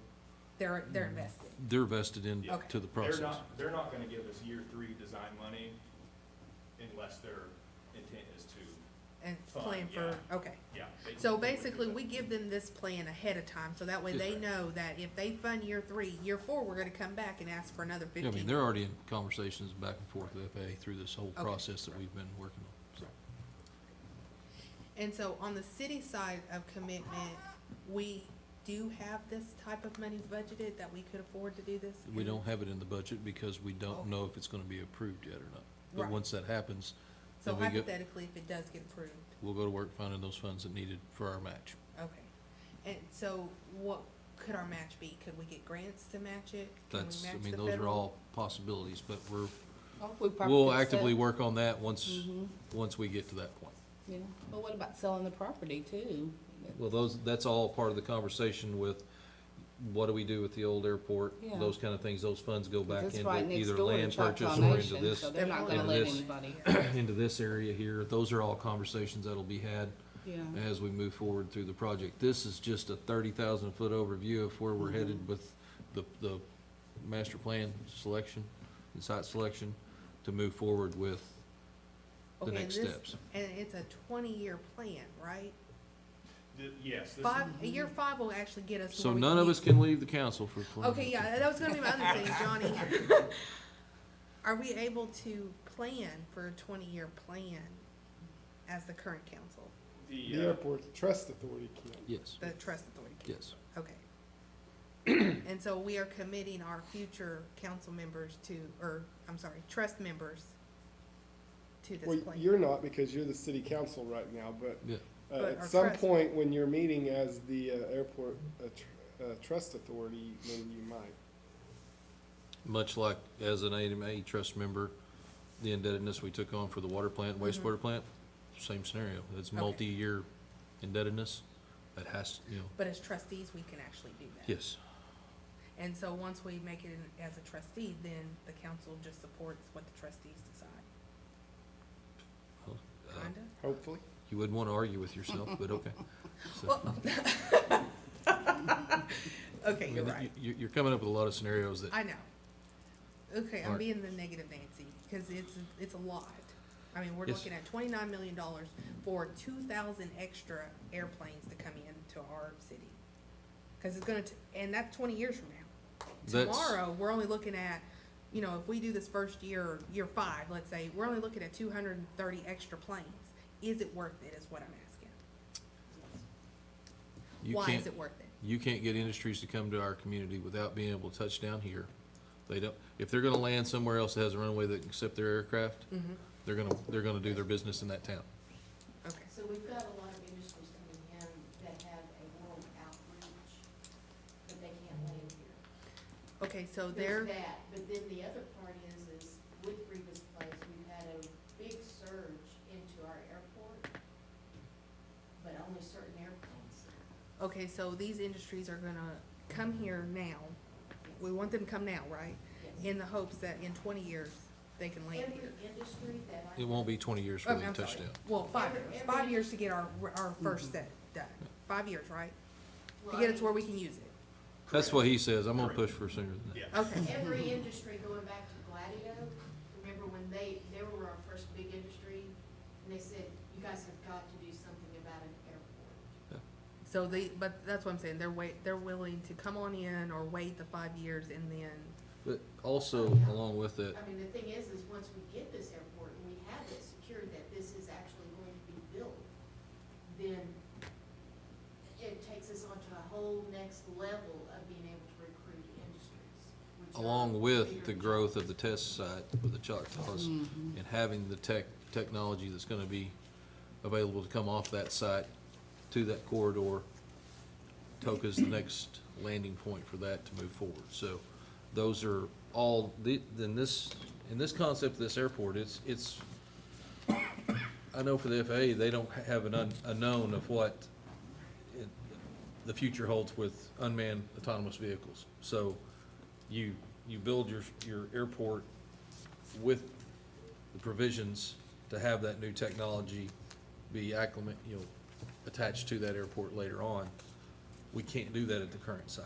E: They're invested.
A: they're vested into
E: Okay.
A: the process.
H: They're not gonna give us year 3 design money unless their intent is to,
E: And
H: Fund,
E: plan for, okay.
H: yeah.
E: So basically, we give them this plan ahead of time, so that way
A: Yes,
E: they
A: ma'am.
E: know that if they fund year 3, year 4, we're gonna come back and ask for another
A: Yeah, I
E: 15.
A: mean, they're already in conversations back and forth with FAA through this whole
E: Okay.
A: process that we've been working on, so.
E: And so on the city side of commitment, we do have this type of money budgeted that we could afford to do this?
A: We don't have it in the budget because we don't
E: Okay.
A: know if it's gonna be approved yet or not. But
E: Right.
A: once that happens,
E: So
A: then we go,
E: hypothetically, if it does get approved,
A: we'll go to work finding those funds that needed for our match.
E: okay. And so what could our match be? Could we get grants to match it? Can we
A: That's, I
E: match
A: mean,
E: the
A: those are
E: federal?
A: all possibilities, but
C: Oh, we probably
A: we'll
C: could
A: actively
C: sell-
A: work on that once
C: Mhm.
A: we get to that point.
C: Yeah, but what about selling the property too?
A: Well, that's all part of the conversation with what do we do with the old airport?
C: Yeah.
A: Those kind of things, those funds go back
C: It's
A: into
C: right next
A: either
C: door to
A: land
C: Choctaw
A: purchase or into
C: Nation,
A: this,
C: so they're not gonna
A: into
C: let
A: this-
C: anybody,
A: into this area here. Those are all conversations that'll be had
C: yeah.
A: as we move forward through the project. This is just a 30,000-foot overview of where we're headed with the master plan selection and site selection to move forward with the
E: Okay,
A: next
E: this-
A: steps.
E: And it's a 20-year plan, right?
H: Yes, this is.
E: Year 5 will actually get us.
A: So
E: where we
A: none of
E: need
A: us
E: to-
A: can leave the council for 20.
E: Okay, yeah, that was gonna be my other thing, Johnny. Are we able to plan for a 20-year plan as the current council,
B: The airport trust authority can.
A: Yes,
E: the trust authority?
A: yes.
E: Okay. And so we are committing our future council members to, or, I'm sorry, trust members to this
B: Well,
E: plan.
B: you're not because you're the city council right now, but
A: Yeah.
E: But
B: at
E: our
B: some
E: trust-
B: point when you're meeting as the airport trust authority, then you might.
A: Much like as an AMA trust member, the indebtedness we took on for the water plant, wastewater plant, same scenario. It's
E: Okay.
A: multi-year indebtedness that has, you know,
E: But as trustees, we can actually do that.
A: yes.
E: And so once we make it as a trustee, then the council just supports what the trustees decide,
A: Well,
E: kinda?
B: Hopefully.
A: You wouldn't want to argue with yourself, but okay. So,
E: Well, okay,
A: I
E: you're
A: mean,
E: right.
A: You're coming up with a lot of scenarios that,
E: I know. Okay, I'm
A: Alright.
E: being the negative Nancy, because it's a lot. I mean, we're
A: Yes.
E: looking at $29 million for 2,000 extra airplanes to come into our city. Cause it's gonna, and that's 20 years from now.
A: That's-
E: Tomorrow, we're only looking at, you know, if we do this first year, year 5, let's say, we're only looking at 230 extra planes. Is it worth it, is what I'm asking.
A: you
E: Why
A: can't,
E: is it worth it?
A: you can't get industries to come to our community without being able to touch down here. They don't, if they're gonna land somewhere else that has a runway that can accept their aircraft,
E: Mm-hmm,
A: they're gonna do their business in that town.
E: okay.
I: So we've got a lot of industries coming in that have a world outreach, but they can't land here.
E: Okay, so
I: There's
E: there,
I: that, but then the other part is with Reva's Place, we've had a big surge into our airport, but only certain airplanes.
E: okay, so these industries are gonna come here now. We want them to come now, right?
I: Yes.
E: In the hopes that in 20 years, they can land
I: Every
E: here.
I: industry that I.
A: It won't be 20 years
E: Oh,
A: for them
E: I'm
A: to touch
E: sorry.
A: down.
E: Well, 5
I: Every-
E: years,
I: every-
E: 5 years to get our first set done. 5 years, right?
I: Well,
E: To get
I: I
E: it to where
I: mean,
E: we can use it.
A: That's what he says. I'm gonna push for sooner than that.
H: Yeah.
E: Okay,
I: Every industry going back to Gladio, remember when they were our first big industry, and they said, you guys have got to do something about an airport.
E: so but that's what I'm saying, they're willing to come on in or wait the 5 years and then,
A: But also, along with that,
I: I mean, the thing is once we get this airport and we have it secured that this is actually going to be built, then it takes us onto a whole next level of being able to recruit industries. which are
A: along with
I: bigger
A: the
I: jobs.
A: growth of the test site with the Choctaws and having the technology that's gonna be available to come off that site to that corridor, Atoka's the next landing point for that to move forward. So those are all, in this concept of this airport, it's, I know for the FAA, they don't have an unknown of what the future holds with unmanned autonomous vehicles. So you build your airport with the provisions to have that new technology be attached to that airport later on. We can't do that at the current site.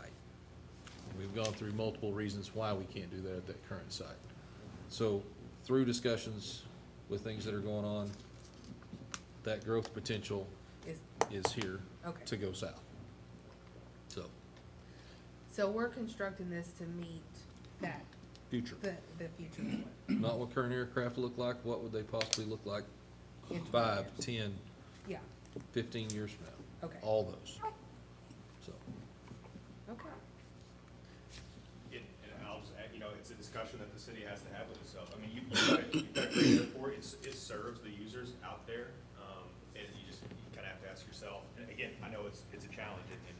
A: We've gone through multiple reasons why we can't do that at that current site. So through discussions with things that are going on, that growth potential is here
E: okay.
A: to go south. So,
E: So we're constructing this to meet that,
A: future.
E: the future.
A: Not what current aircraft look like, what would they possibly look like
E: In 20
A: 5,
E: years.
A: 10,
E: Yeah,
A: 15 years from now?
E: okay,
A: All those. So,
E: okay.
H: And I'll just add, it's a discussion that the city has to have with itself. I mean, you've got a great airport, it serves the users out there, and you kind of have to ask yourself, and again, I know it's a challenge and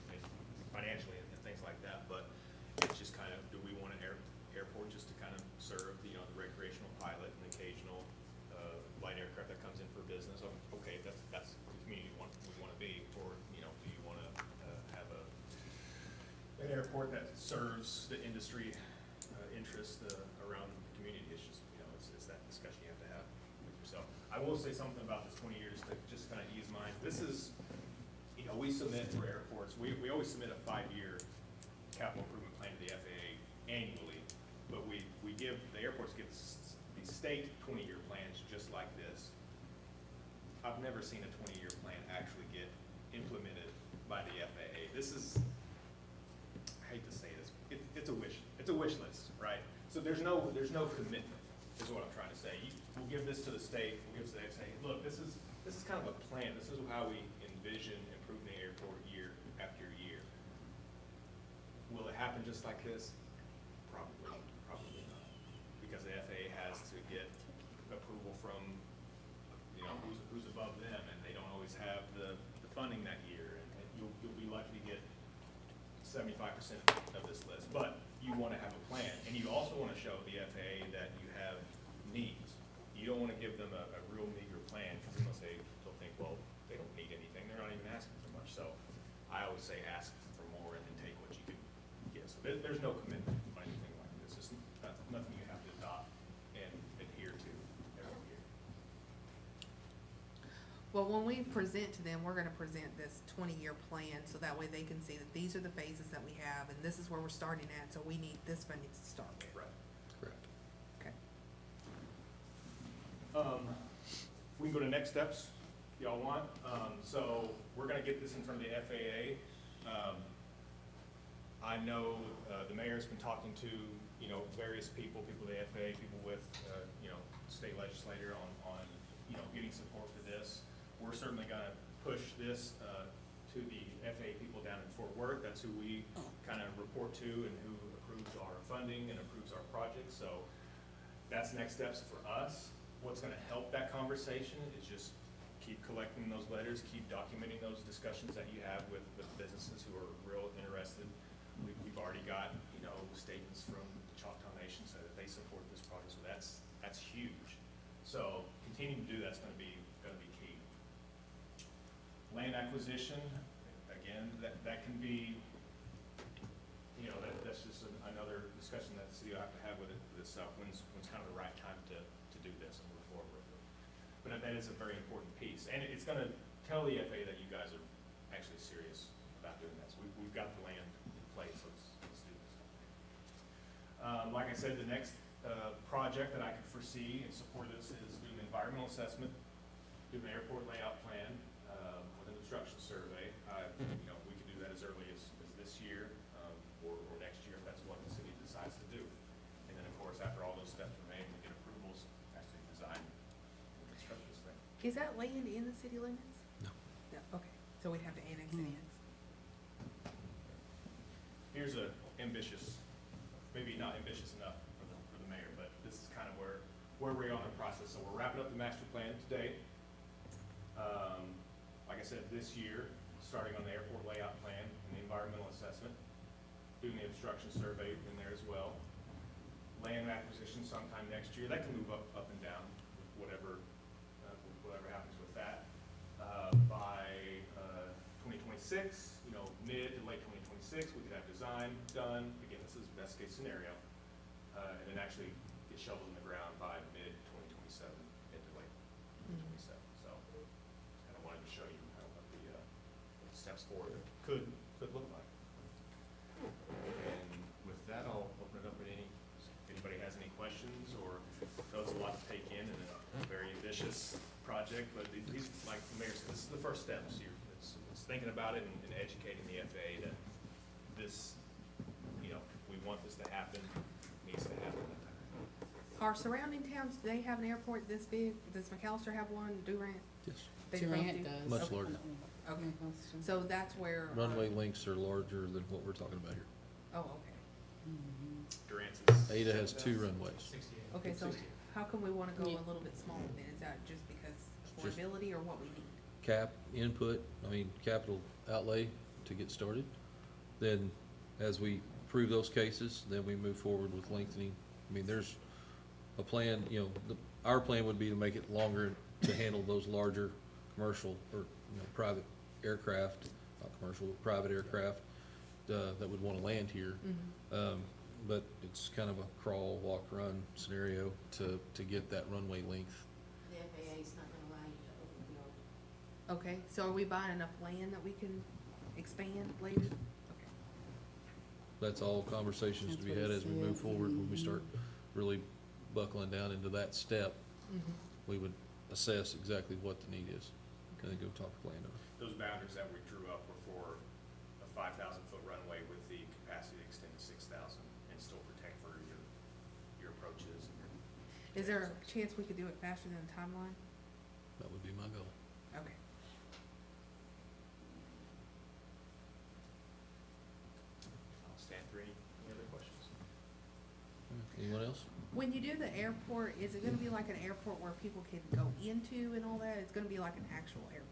H: financially and things like that, but it's just kind of, do we want an airport just to kind of serve, the recreational pilot and occasional, light aircraft that comes in for business? Okay, that's the community we want to be, or, do you want to, have an airport that serves the industry interests around the community? It's just, it's that discussion you have to have with yourself. I will say something about this 20 years to just kind of ease mind. This is, we submit for airports, we always submit a 5-year capital improvement plan to the FAA annually, but the airports get the state 20-year plans just like this. I've never seen a 20-year plan actually get implemented by the FAA. This is, I hate to say this, it's a wish list, right? So there's no commitment, is what I'm trying to say. We'll give this to the state, we'll give it to the state, look, this is kind of a plan, this is how we envision improving the airport year after year. Will it happen just like this? Probably not, because the FAA has to get approval from, who's above them, and they don't always have the funding that year, and you'll be lucky to get 75% of this list. But you wanna have a plan, and you also wanna show the FAA that you have needs. You don't wanna give them a real meager plan, because then they'll think, well, they don't need anything, they're not even asking for much. So I always say ask for more and then take what you can get. So there's no commitment on anything like this. It's nothing you have to adopt and adhere to every year.
E: Well, when we present to them, we're gonna present this 20-year plan, so that way they can see that these are the phases that we have, and this is where we're starting at, so we need this funding to start with.
H: Right.
A: Correct.
E: Okay.
H: We can go to next steps, if y'all want. So we're gonna get this in front of the FAA. I know, the mayor's been talking to, various people at the FAA, people with, state legislator on, getting support for this. We're certainly gonna push this, to the FAA people down in Fort Worth. That's who we kind of report to and who approves our funding and approves our projects. So that's next steps for us. What's gonna help that conversation is just keep collecting those letters, keep documenting those discussions that you have with businesses who are real interested. We've already got, statements from the Choctaw Nation so that they support this project, so that's huge. So continuing to do that's gonna be key. Land acquisition, again, that can be, that's just another discussion that the city will have to have with itself. When's kind of the right time to do this and move forward with it. But that is a very important piece, and it's gonna tell the FAA that you guys are actually serious about doing this. We've got the land in place, let's do this. Like I said, the next project that I could foresee in support of this is doing an environmental assessment, doing an airport layout plan, with an obstruction survey. We could do that as early as this year, or next year if that's what the city decides to do. And then, of course, after all those steps are made, we get approvals, actually design and construct this thing.
E: Is that land in the city limits?
A: No.
E: No, okay, so we'd have to annex it in.
H: Here's a ambitious, maybe not ambitious enough for the mayor, but this is kind of where we are in the process. So we're wrapping up the master plan today. Like I said, this year, starting on the airport layout plan and the environmental assessment, doing the obstruction survey in there as well. Land acquisition sometime next year. That can move up and down, whatever happens with that. By 2026, mid to late 2026, we could have design done. Again, this is best case scenario. And then actually get shovels in the ground by mid 2027, mid to late 2027. So kind of wanted to show you what the steps forward could look like. And with that, I'll open it up to if anybody has any questions, or knows a lot to take in and a very ambitious project. But these, like the mayor said, this is the first steps. It's thinking about it and educating the FAA that this, we want this to happen, needs to happen.
E: Are surrounding towns, do they have an airport this big? Does McAllister have one, Durant?
A: Yes.
E: They both
C: Durant
E: do?
C: does.
A: Much
E: Okay.
A: larger.
E: Okay, so that's where.
A: Runway links are larger than what we're talking about here.
E: Oh, okay.
H: Durant's is
A: Ada has 2 runways.
E: Okay, so
H: 60.
E: how come we wanna go
C: Yeah.
E: a little bit smaller then? Is that just because
A: Just-
E: affordability or what we need?
A: Capital outlay to get started. Then, as we prove those cases, then we move forward with lengthening. There's a plan, our plan would be to make it longer to handle those larger commercial or, private aircraft, not commercial, but private aircraft, that would wanna land here. But it's kind of a crawl, walk, run scenario to get that runway length.
I: The FAA's not gonna allow you to overbuild.
E: Okay, so are we buying enough land that we can expand later? Okay.
A: That's all conversations to be had as we move forward. When we start really buckling down into that step, we would assess exactly what the need is, and then go talk to landowner.
H: Those boundaries that we drew up were for a 5,000-foot runway with the capacity to extend to 6,000 and still protect for your approaches.
E: Is there a chance we could do it faster than the timeline?
A: That would be my goal.
E: Okay.
H: I'll stand for any other questions.
A: Anyone else?
E: When you do the airport, is it gonna be like an airport where people can go into and all that? It's gonna be like an actual airport?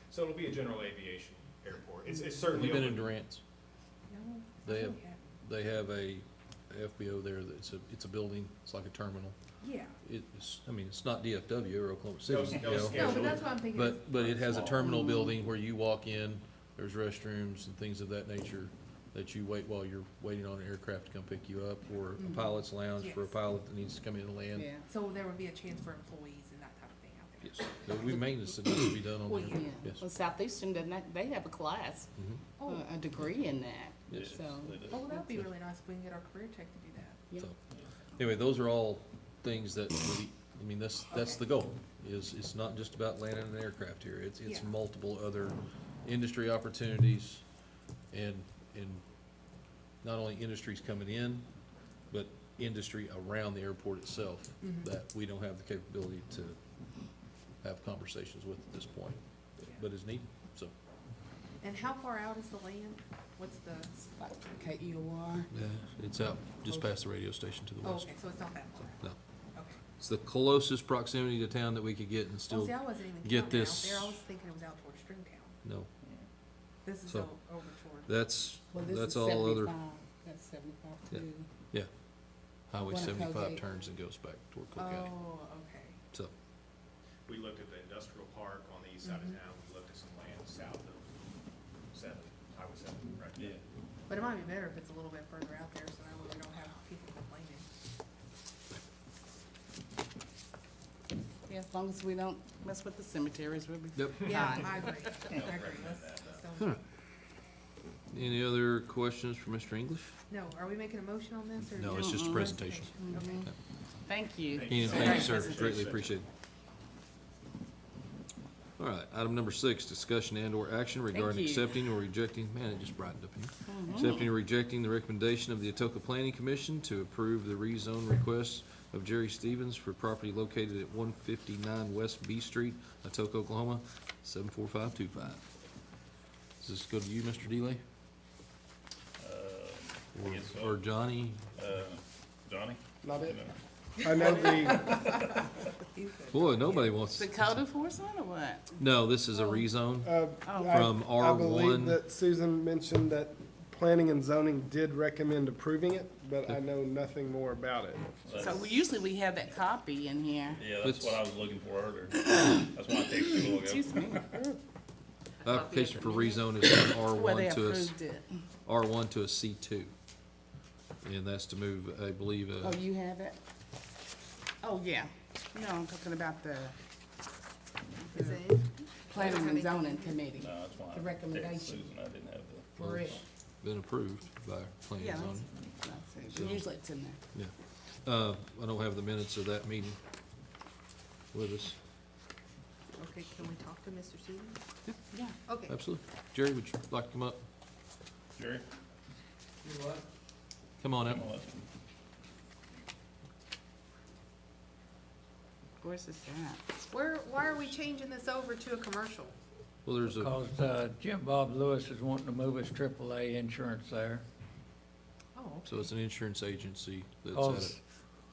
H: So it'll be a general aviation airport. It's
A: Have
H: certainly
A: you been in
H: open.
A: Durant's?
E: No?
A: They have a FBO there that's it's a building, it's like a terminal.
E: Yeah.
A: It's, I mean, it's not DFW or Oklahoma City, you know.
E: No, but that's what I'm thinking.
A: But it has a terminal building where you walk in, there's restrooms and things of that nature that you wait while you're waiting on an aircraft to come pick you up, or a pilot's lounge for a
E: Yes.
A: pilot that needs to come in and land.
C: Yeah.
E: So there would be a chance for employees and that type of thing out there.
A: Yes, there'll be maintenance that needs to be done on
E: Well,
A: there.
E: yeah.
A: Yes.
C: Well, Southeastern, doesn't that, they have a class,
A: Mhm.
C: a degree in that,
A: Yes.
C: so.
F: They do.
E: Oh, well, that'd be really nice if we can get our career tech to do that.
C: Yeah.
A: So, anyway, those are all things that, I mean, that's the goal, is it's not just about landing an aircraft here. It's
E: Yeah.
A: multiple other industry opportunities and not only industries coming in, but industry around the airport itself that we don't have the capability to have conversations with at this point, but is needed, so.
E: And how far out is the land? What's the,
C: Like KEOR.
A: It's out just past the radio station to the
E: oh,
A: west.
E: okay, so it's not that far.
A: No.
E: Okay.
A: It's the closest proximity to town that we could get and
E: Oh,
A: still
E: see, I wasn't even
A: get
E: counting out
A: this.
E: there. I was thinking it was out towards Stringtown.
A: No,
E: This is
A: So-
E: over toward.
A: that's,
C: Well, this
A: that's
C: is
A: all other,
C: 75. That's 75
A: Yeah.
C: too.
A: yeah. Highway
C: One of
A: 75
C: Colgate.
A: turns and goes back toward Cook County,
E: Oh, okay.
A: so.
H: We looked at the industrial park on the east side of town, we looked at some land south of Highway 7, right?
F: Yeah.
E: But it might be better if it's a little bit further out there, so that way we don't have people complaining.
C: Yeah, as long as we don't mess with the cemeteries, we'll be.
A: Yep.
E: Yeah,
C: fine.
E: I agree. I agree. Let's don't-
A: Any other questions for Mr. English?
E: No, are we making a motion on this or?
A: No, it's just a presentation.
E: Okay.
C: Thank you.
A: Ian, thank you,
C: Great
A: sir,
C: presentation.
A: greatly appreciated. All right, item number 6, discussion and/or action regarding
C: you.
A: accepting or rejecting, man, it just brightened up here. Accepting or rejecting the recommendation of the Atoka Planning Commission to approve the rezone request of Jerry Stevens for property located at 159 West B Street, Atoka, Oklahoma, 74525. Does this go to you, Mr. Delay?
F: I guess so.
A: Or Johnny?
F: Johnny?
B: Not it. I know the,
A: Boy, nobody wants,
C: The code enforcement or what?
A: no, this is a rezone. From
B: I believe
A: R1.
B: that Susan mentioned that planning and zoning did recommend approving it, but I know nothing more about it.
C: So usually we have that copy in here.
F: Yeah, that's what I was looking for earlier. That's why I texted you a little ago.
C: Excuse me.
A: Application for rezone is from
C: Where they
A: R1 to a,
C: approved it.
A: R1 to a C2. And that's to move, I believe,
C: Oh, you have it? Oh, yeah. No, I'm talking about the
E: Is it?
C: planning and zoning committee.
F: No, that's why
C: The
F: I
C: recommendation.
F: texted Susan, I didn't have the.
C: For it.
A: been approved by planning
C: Yeah,
A: and zoning.
C: that's it. Usually it's in there.
A: Yeah. I don't have the minutes of that meeting with us.
E: Okay, can we talk to Mr. Stevens?
C: Yeah.
E: Okay.
A: Absolutely. Jerry, would you like to come up?
F: Jerry?
A: Come on up.
F: Come on up.
C: Where's this at?
E: Why are we changing this over to a commercial?
A: Well, there's a,
J: Because Jim Bob Lewis is wanting to move his AAA insurance there.
E: Oh, okay.
A: so it's an insurance agency that's at
J: Because
A: it.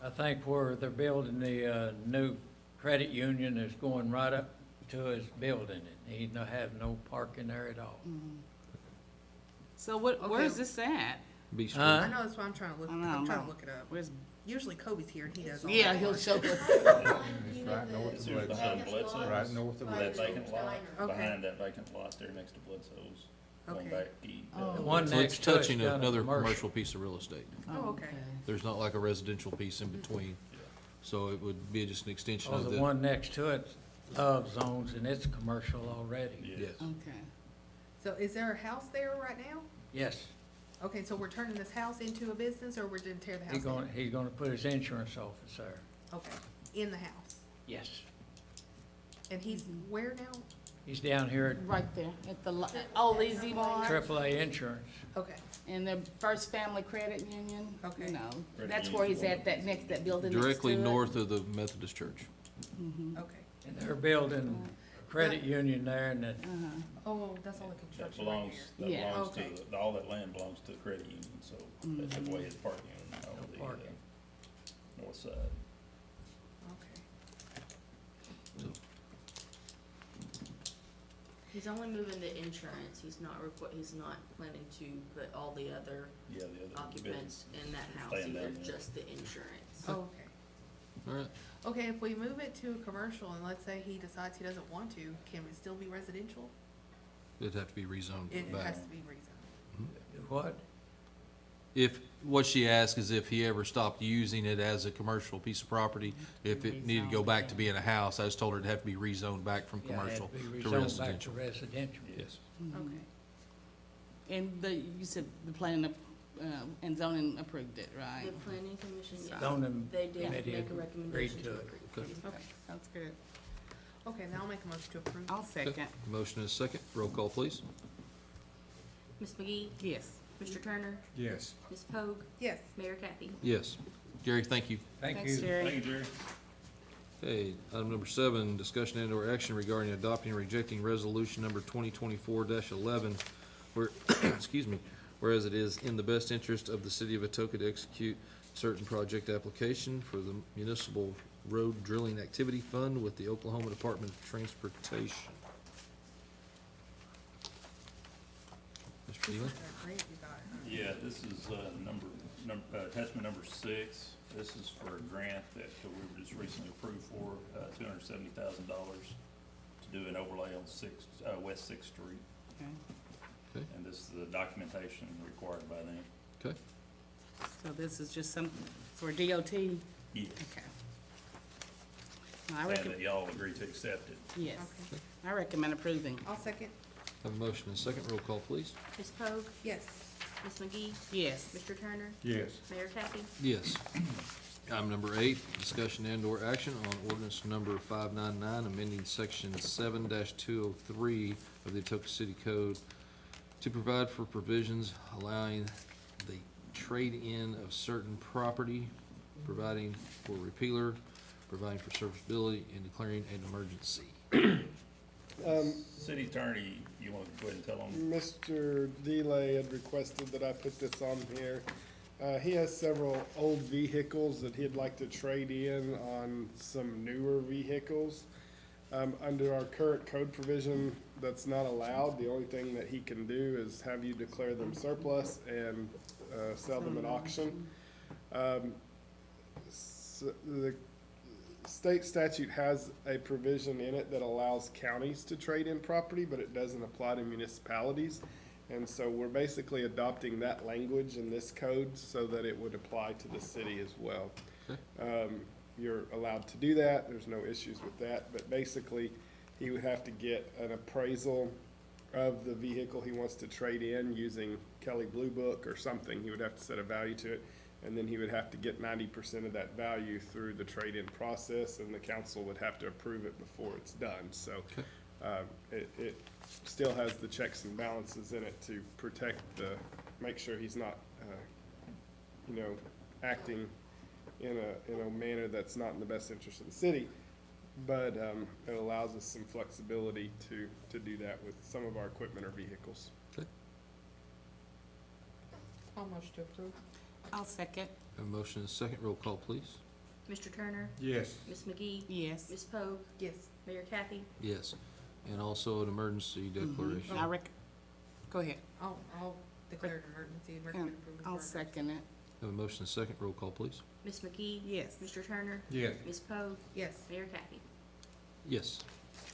J: I think where they're building the new credit union is going right up to his building. He don't have no parking there at all.
C: So what,
E: Okay.
C: where's this at?
A: B Street.
E: I know, that's why I'm trying to look,
C: I know,
E: I'm trying
C: no.
E: to look it up.
C: Where's,
E: Usually Kobe's here and he does all
C: yeah,
E: that
C: he'll
E: work.
C: show us.
I: Right
K: north
F: It's here behind Bledsoe's.
K: Right north of
F: That vacant lot,
E: Okay.
F: behind that vacant lot there next to Bledsoe's, going
E: Okay.
F: back east.
C: Oh.
J: The one
A: So it's
J: next to it's
A: touching
J: got a
A: another commercial piece of real estate.
E: Oh, okay.
A: There's not like a residential piece in between. So it would be just an extension
J: Oh,
A: of
J: the one next to it, Love Zones, and it's commercial already.
A: Yes.
C: Okay.
E: So is there a house there right now?
J: Yes,
E: Okay, so we're turning this house into a business or we're gonna tear the house down?
J: he's gonna put his insurance office there.
E: Okay, in the house.
J: Yes.
E: And he's where now?
J: He's down here
C: Right there at the, Old Easy
J: at
C: Mart
J: AAA Insurance.
E: Okay,
C: and the First Family Credit Union.
E: Okay.
C: You know,
F: Credit
C: that's where he's
F: Union's
C: at, that next, that building next to it.
A: Directly north of the Methodist Church.
E: okay.
J: And they're building a credit union there, and that,
E: Oh, that's all the
F: That
E: construction right
F: belongs,
E: there.
F: that
C: Yeah.
F: belongs
E: Okay.
F: to, all that land belongs to the credit union, so that's the way it's parking on the,
J: parking.
F: north side.
E: Okay.
A: So
D: He's only moving the insurance, he's not planning to put all the other
F: Yeah, the other
D: occupants in that house,
F: Staying
D: either
F: down there.
D: just the insurance.
E: Oh, okay.
A: All right,
E: Okay, if we move it to a commercial and let's say he decides he doesn't want to, can it still be residential?
A: it'd have to be rezoned
E: It
A: back.
E: has to be rezoned.
J: What?
A: If, what she asked is if he ever stopped using it as a commercial piece of property, if it needed to go back to being a house, I was told it'd have to be rezoned back from
J: Yeah, it had
A: commercial
J: to be
A: to
J: rezoned back
A: residential.
J: to residential.
A: Yes.
C: Okay. And you said the planning, and zoning approved it, right?
D: The planning commission, yes,
J: Zoning
D: they did
J: committee
D: make a
J: agreed
D: recommendation
J: to
D: to
J: it.
D: approve.
C: Okay, sounds good.
E: Okay, now I'll make a motion to approve.
C: I'll second.
A: Motion is second. Roll call, please.
D: Ms. McGee,
C: Yes.
D: Mr. Turner,
B: Yes.
D: Ms. Pogue,
E: Yes.
D: Mayor Kathy.
A: Yes. Gary, thank you.
J: Thank
C: Thanks,
J: you.
C: Jerry.
F: Thank you, Jerry.
A: Okay, item number 7, discussion and/or action regarding adopting and rejecting resolution number 2024-11, where, excuse me, whereas it is in the best interest of the city of Atoka to execute certain project application for the municipal road drilling activity fund with the Oklahoma Department of Transportation. Mr.
E: This is
A: Nealon?
E: a grant you got, huh?
F: Yeah, this is, attachment number 6. This is for a grant that we were just recently approved for, $270,000 to do an overlay on West Sixth Street.
C: Okay.
A: Okay,
F: And this is the documentation required by them.
A: okay.
C: So this is just some, for DOT? Okay.
F: Yes.
C: I
F: And
C: recommend,
F: that y'all agree to accept it.
C: yes,
E: Okay.
C: I recommend approving.
E: I'll second.
A: Have a motion and a second. Roll call, please.
D: Ms. Pogue,
E: Yes.
D: Ms. McGee,
C: Yes.
D: Mr. Turner,
B: Yes.
D: Mayor Kathy.
A: Yes. Item number 8, discussion and/or action on ordinance number 599, amending section 7-203 of the Atoka City Code to provide for provisions allowing the trade-in of certain property, providing for repealer, providing for serviceability, and declaring an emergency.
F: City attorney, you want to go ahead and tell them?
B: Mr. Delay had requested that I put this on here. He has several old vehicles that he'd like to trade in on some newer vehicles. Under our current code provision, that's not allowed. The only thing that he can do is have you declare them surplus and sell them at auction. The state statute has a provision in it that allows counties to trade in property, but it doesn't apply to municipalities. And so we're basically adopting that language in this code so that it would apply to the city as well. You're allowed to do that, there's no issues with that, but basically, he would have to get an appraisal of the vehicle he wants to trade in using Kelly Blue Book or something. He would have to set a value to it, and then he would have to get 90% of that value through the trade-in process, and the council would have to approve it before it's done. So it still has the checks and balances in it to protect make sure he's not, acting in a manner that's not in the best interest of the city. But it allows us some flexibility to do that with some of our equipment or vehicles.
E: I'll motion to approve.
C: I'll second.
A: Have a motion and a second. Roll call, please.
D: Mr. Turner,
B: Yes.
D: Ms. McGee,
C: Yes.
D: Ms. Pogue,
E: Yes.
D: Mayor Kathy.
A: Yes. And also an emergency declaration.
C: Go ahead.
E: I'll declare an emergency and recommend approval.
C: I'll second it.
A: Have a motion and a second. Roll call, please.
D: Ms. McGee,
C: Yes.
D: Mr. Turner,
B: Yes.
D: Ms. Pogue,
E: Yes.
D: Mayor Kathy.
A: Yes.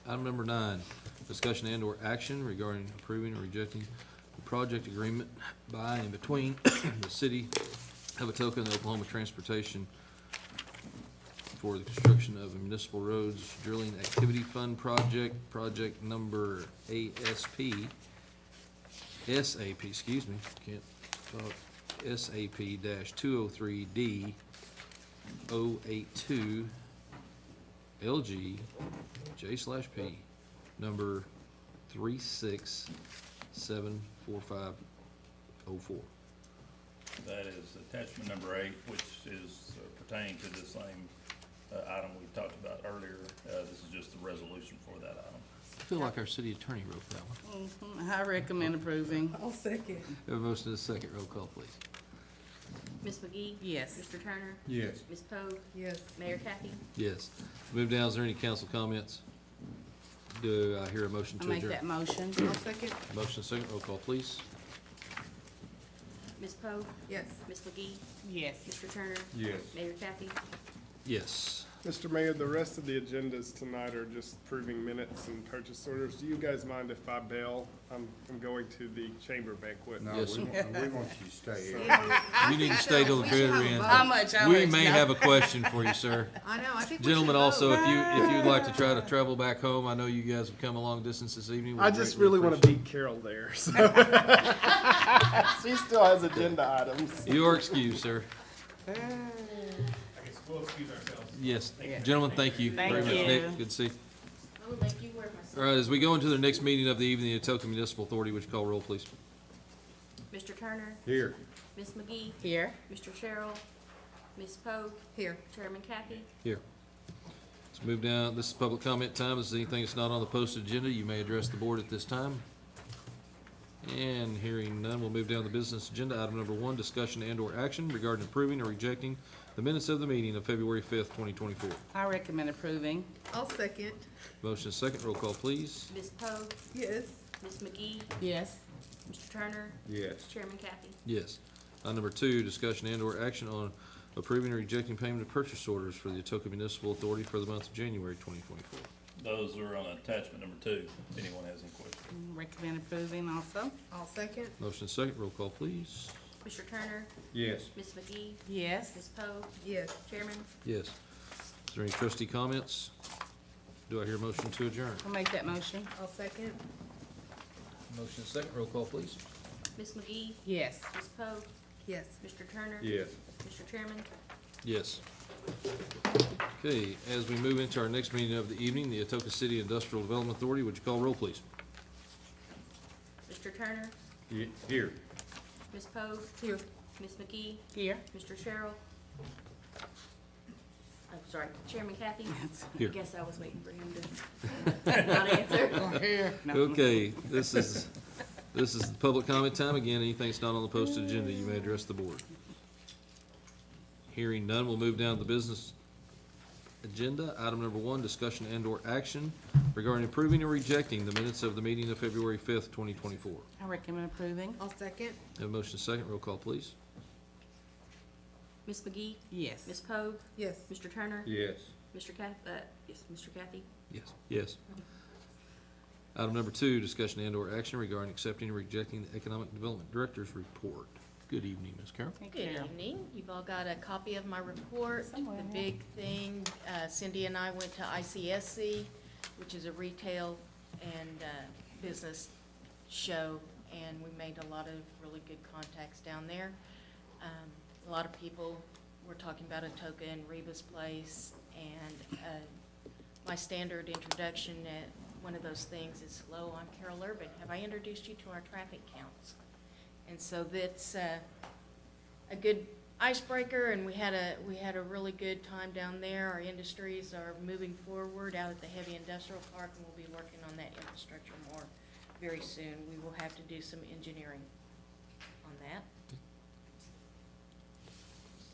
A: Item number 9, discussion and/or action regarding approving or rejecting the project agreement by and between the city of Atoka and the Oklahoma Transportation for the construction of a municipal roads drilling activity fund project, project number SAP, excuse me, can't talk, SAP-203D 082 LG J/P number 367504.
F: That is attachment number 8, which is pertaining to the same item we talked about earlier. This is just the resolution for that item.
A: I feel like our city attorney wrote that one.
C: I recommend approving.
E: I'll second.
A: Have a motion and a second. Roll call, please.
D: Ms. McGee,
C: Yes.
D: Mr. Turner,
B: Yes.
D: Ms. Pogue,
E: Yes.
D: Mayor Kathy.
A: Yes. Move down. Is there any council comments? Do I hear a motion
C: I
A: to
C: make
A: adjourn?
C: that motion.
E: I'll second.
A: Motion second, roll call, please.
D: Ms. Pogue?
E: Yes.
D: Ms. McGee?
C: Yes.
D: Mr. Turner?
B: Yes.
D: Mayor Kathy?
A: Yes.
B: Mr. Mayor, the rest of the agendas tonight are just approving minutes and purchase orders. Do you guys mind if I bail? I'm going to the chamber banquet.
K: No,
A: Yes,
K: we
A: sir.
K: want, we want you to stay here.
A: You need to stay till the
E: We should have
A: very
E: a
A: end.
E: vote.
C: How much?
A: We may have a question for you, sir.
E: I know, I think we should
A: Gentlemen, also,
E: vote.
A: if you'd like to try to travel back home, I know you guys have come a long distance this evening. We
B: I just
A: greatly
B: really want to
A: appreciate
B: beat Carol there, so. She still has agenda items.
A: it. You are excused, sir.
H: I guess we'll excuse ourselves.
A: Yes. Gentlemen, thank you
C: Thank
A: very much.
C: you.
A: Nick, good to see you.
D: I will make you wear my.
A: All right, as we go into the next meeting of the evening, the Atoka Municipal Authority, would you call roll, please?
D: Mr. Turner?
K: Here.
D: Ms. McGee?
C: Here.
D: Mr. Sherrill? Ms. Pogue?
E: Here.
D: Chairman Kathy?
A: Here. Let's move down. This is public comment time. If there's anything that's not on the posted agenda, you may address the board at this time. And hearing none, we'll move down to the business agenda. Item number 1, discussion and/or action regarding approving or rejecting the minutes of the meeting of February 5th, 2024.
C: I recommend approving.
E: I'll second.
A: Motion is second. Roll call, please.
D: Ms. Pogue?
E: Yes.
D: Ms. McGee?
C: Yes.
D: Mr. Turner?
K: Yes.
D: Chairman Kathy?
A: Yes. Item number 2, discussion and/or action on approving or rejecting payment of purchase orders for the Atoka Municipal Authority for the month of January 2024.
F: Those are on attachment number 2, if anyone has any questions.
C: Recommend approving also.
E: I'll second.
A: Motion is second. Roll call, please.
D: Mr. Turner?
K: Yes.
D: Ms. McGee?
C: Yes.
D: Ms. Pogue?
E: Yes.
D: Chairman?
A: Yes. Is there any trustee comments? Do I hear a motion to adjourn?
C: I'll make that motion.
E: I'll second.
A: Motion is second. Roll call, please.
D: Ms. McGee?
C: Yes.
D: Ms. Pogue?
E: Yes.
D: Mr. Turner?
K: Yes.
D: Mr. Chairman?
A: Yes. Okay, as we move into our next meeting of the evening, the Atoka City Industrial Development Authority, would you call roll, please?
D: Mr. Turner?
K: Here.
D: Ms. Pogue?
E: Here.
D: Ms. McGee?
C: Here.
D: Mr. Sherrill? I'm sorry, Chairman Kathy?
A: Here.
D: I guess I was waiting for him to not answer.
C: Here.
A: Okay, this is the public comment time. Again, anything that's not on the posted agenda, you may address the board. Hearing none, we'll move down to the business agenda. Item number 1, discussion and/or action regarding approving or rejecting the minutes of the meeting of February 5th, 2024.
C: I recommend approving.
E: I'll second.
A: Have a motion second. Roll call, please.
D: Ms. McGee?
C: Yes.
D: Ms. Pogue?
E: Yes.
D: Mr. Turner?
K: Yes.
D: Mr. Yes, Mr. Kathy?
A: Yes. Yes. Item number 2, discussion and/or action regarding accepting or rejecting the Economic Development Director's report. Good evening, Ms. Carroll.
C: Thank
L: Good
C: you.
L: evening. You've all got a copy of my report.
C: Somewhere.
L: The big thing, Cindy and I went to ICSC, which is a retail and business show, and we made a lot of really good contacts down there. A lot of people were talking about Atoka and Reba's Place, and my standard introduction at one of those things is, hello, I'm Carol Urban. Have I introduced you to our traffic counts? And so that's a good icebreaker, and we had a really good time down there. Our industries are moving forward out at the heavy industrial park, and we'll be working on that infrastructure more very soon. We will have to do some engineering on that.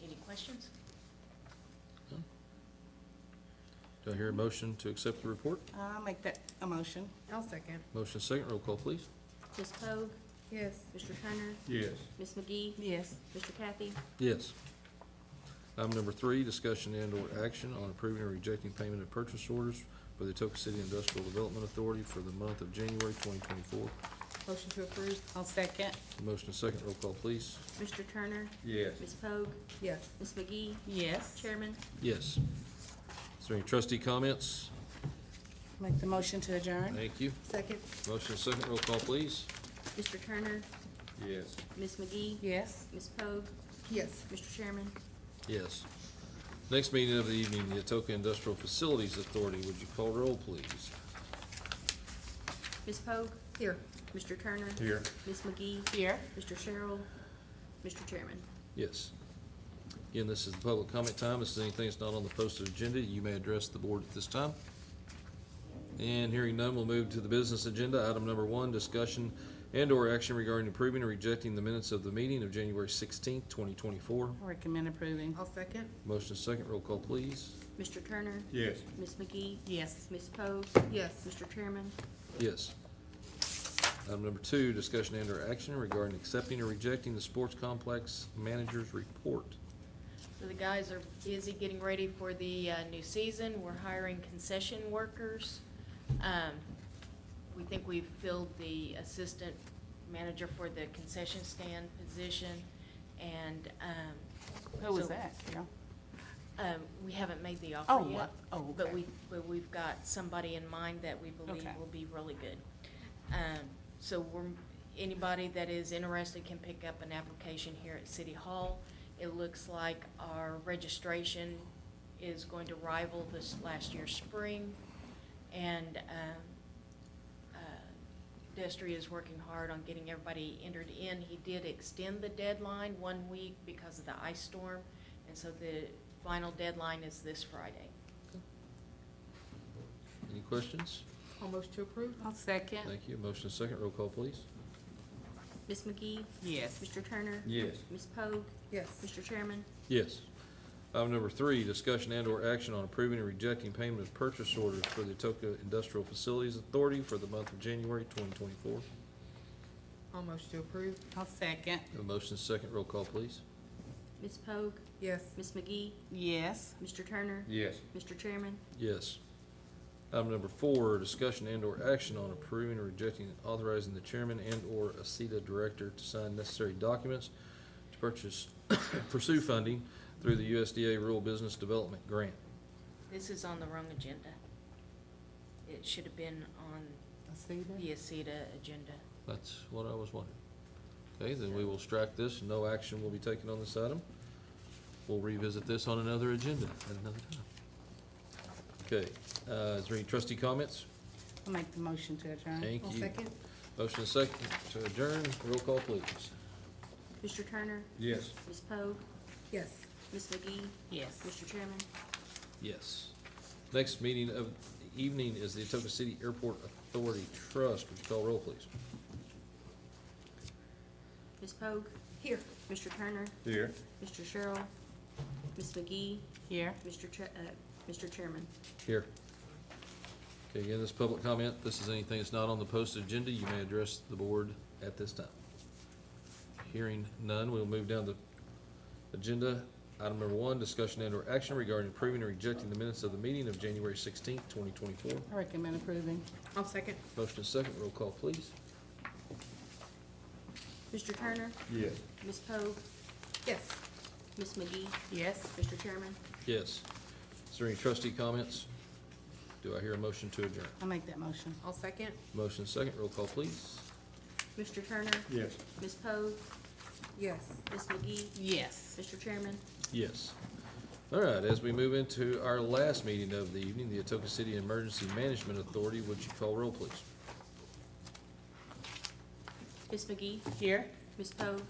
L: Any questions?
A: Do I hear a motion to accept the report?
C: I'll make that a motion.
E: I'll second.
A: Motion second. Roll call, please.
D: Ms. Pogue?
E: Yes.
D: Mr. Turner?
K: Yes.
D: Ms. McGee?
C: Yes.
D: Mr. Kathy?
A: Yes. Item number 3, discussion and/or action on approving or rejecting payment of purchase orders for the Atoka City Industrial Development Authority for the month of January 2024.
E: Motion to approve.
C: I'll second.
A: Motion is second. Roll call, please.
D: Mr. Turner?
K: Yes.
D: Ms. Pogue?
E: Yes.
D: Ms. McGee?
C: Yes.
D: Chairman?
A: Yes. Is there any trustee comments?
C: Make the motion to adjourn.
A: Thank you.
E: Second.
A: Motion is second. Roll call, please.
D: Mr. Turner?
K: Yes.
D: Ms. McGee?
C: Yes.
D: Ms. Pogue?
E: Yes.
D: Mr. Chairman?
A: Yes. Next meeting of the evening, the Atoka Industrial Facilities Authority. Would you call roll, please?
D: Ms. Pogue?
E: Here.
D: Mr. Turner?
K: Here.
D: Ms. McGee?
C: Here.
D: Mr. Sherrill? Mr. Chairman?
A: Yes. Again, this is the public comment time. If there's anything that's not on the posted agenda, you may address the board at this time. And hearing none, we'll move to the business agenda. Item number 1, discussion And/or action regarding approving or rejecting the minutes of the meeting of January 16th, 2024.
C: I recommend approving.
E: I'll second.
A: Motion is second. Roll call, please.
D: Mr. Turner?
K: Yes.
D: Ms. McGee?
C: Yes.
D: Ms. Pogue?
E: Yes.
D: Mr. Chairman?
A: Yes. Item number 2, discussion and/or action regarding accepting or rejecting the sports complex manager's report.
L: So the guys are busy getting ready for the new season. We're hiring concession workers. We think we've filled the assistant manager for the concession stand position, and
C: Who was
L: so-
C: that, Carol?
L: we haven't made the
C: Oh,
L: offer yet.
C: what? Oh,
L: But
C: okay.
L: we've got somebody in mind that we believe
C: Okay.
L: will be really good. So anybody that is interested can pick up an application here at City Hall. It looks like our registration is going to rival this last year's spring. And, Destry is working hard on getting everybody entered in. He did extend the deadline 1 week because of the ice storm, and so the final deadline is this Friday.
A: Any questions?
E: Almost to approve?
C: I'll second.
A: Thank you. Motion is second. Roll call, please.
D: Ms. McGee?
C: Yes.
D: Mr. Turner?
K: Yes.
D: Ms. Pogue?
E: Yes.
D: Mr. Chairman?
A: Yes. Item number 3, discussion and/or action on approving and rejecting payment of purchase orders for the Atoka Industrial Facilities Authority for the month of January 2024.
E: Almost to approve?
C: I'll second.
A: A motion is second. Roll call, please.
D: Ms. Pogue?
E: Yes.
D: Ms. McGee?
C: Yes.
D: Mr. Turner?
K: Yes.
D: Mr. Chairman?
A: Yes. Item number 4, discussion and/or action on approving or rejecting, authorizing the chairman and/or ACETA director to sign necessary documents to pursue funding through the USDA Rural Business Development Grant.
L: This is on the wrong agenda. It should have been on the ACETA agenda.
A: That's what I was wondering. Okay, then we will strike this. No action will be taken on this item. We'll revisit this on another agenda at another time. Okay, is there any trustee comments?
C: I'll make the motion to adjourn.
A: Thank
E: I'll
A: you.
E: second.
A: Motion is second to adjourn. Roll call, please.
D: Mr. Turner?
K: Yes.
D: Ms. Pogue?
E: Yes.
D: Ms. McGee?
C: Yes.
D: Mr. Chairman?
A: Yes. Next meeting of the evening is the Atoka City Airport Authority Trust. Would you call roll, please?
D: Ms. Pogue?
E: Here.
D: Mr. Turner?
K: Here.
D: Mr. Sherrill? Ms. McGee?
C: Here.
D: Mr. Chairman?
A: Here. Okay, again, this public comment, this is anything that's not on the posted agenda. You may address the board at this time. Hearing none, we'll move down to agenda. Item number 1, discussion and/or action regarding approving or rejecting the minutes of the meeting of January 16th, 2024.
C: I recommend approving.
E: I'll second.
A: Motion is second. Roll call, please.
D: Mr. Turner?
K: Yes.
D: Ms. Pogue?
E: Yes.
D: Ms. McGee?
C: Yes.
D: Mr. Chairman?
A: Yes. Is there any trustee comments? Do I hear a motion to adjourn?
C: I'll make that motion.
E: I'll second.
A: Motion is second. Roll call, please.
D: Mr. Turner?
K: Yes.
D: Ms. Pogue?
E: Yes.
D: Ms. McGee?
C: Yes.
D: Mr. Chairman?
A: Yes. All right, as we move into our last meeting of the evening, the Atoka City Emergency Management Authority, would you call roll, please?
D: Ms. McGee?
C: Here.
D: Ms. Pogue?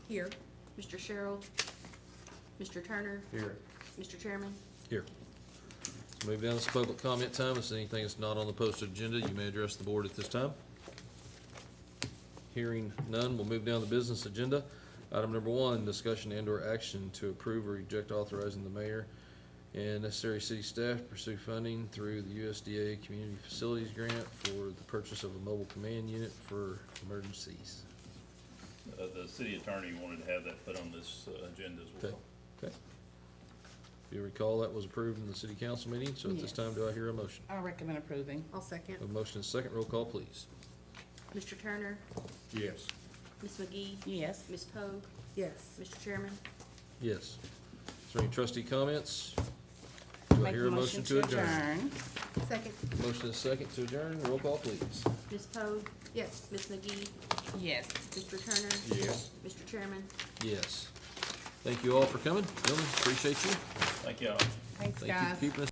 E: Here.
D: Mr. Sherrill? Mr. Turner?
K: Here.
D: Mr. Chairman?
A: Here. Let's move down to public comment time. If there's anything that's not on the posted agenda, you may address the board at this time. Hearing none, we'll move down to the business agenda. Item number 1, discussion and/or action to approve or reject authorizing the mayor and necessary city staff to pursue funding through the USDA Community Facilities Grant for the purchase of a mobile command unit for emergencies.
F: The city attorney wanted to have that put on this agenda as
A: Okay,
F: well.
A: okay. If you recall, that was approved in the city council meeting, so at this
C: Yes.
A: time, do I hear a motion?
C: I recommend approving.
E: I'll second.
A: A motion is second. Roll call, please.
D: Mr. Turner?
K: Yes.
D: Ms. McGee?
C: Yes.
D: Ms. Pogue?
E: Yes.
D: Mr. Chairman?
A: Yes. Is there any trustee comments? Do I
C: Make
A: hear
C: the
A: a motion to adjourn?
E: Second.
A: Motion is second to adjourn. Roll call, please.
D: Ms. Pogue?
E: Yes.
D: Ms. McGee?
C: Yes.
D: Mr. Turner?
K: Yes.
D: Mr. Chairman?
A: Yes. Thank you all for coming. Gentlemen, appreciate you.
F: Thank y'all.
C: Thanks,
A: Thank you
C: guys.
A: for keeping us.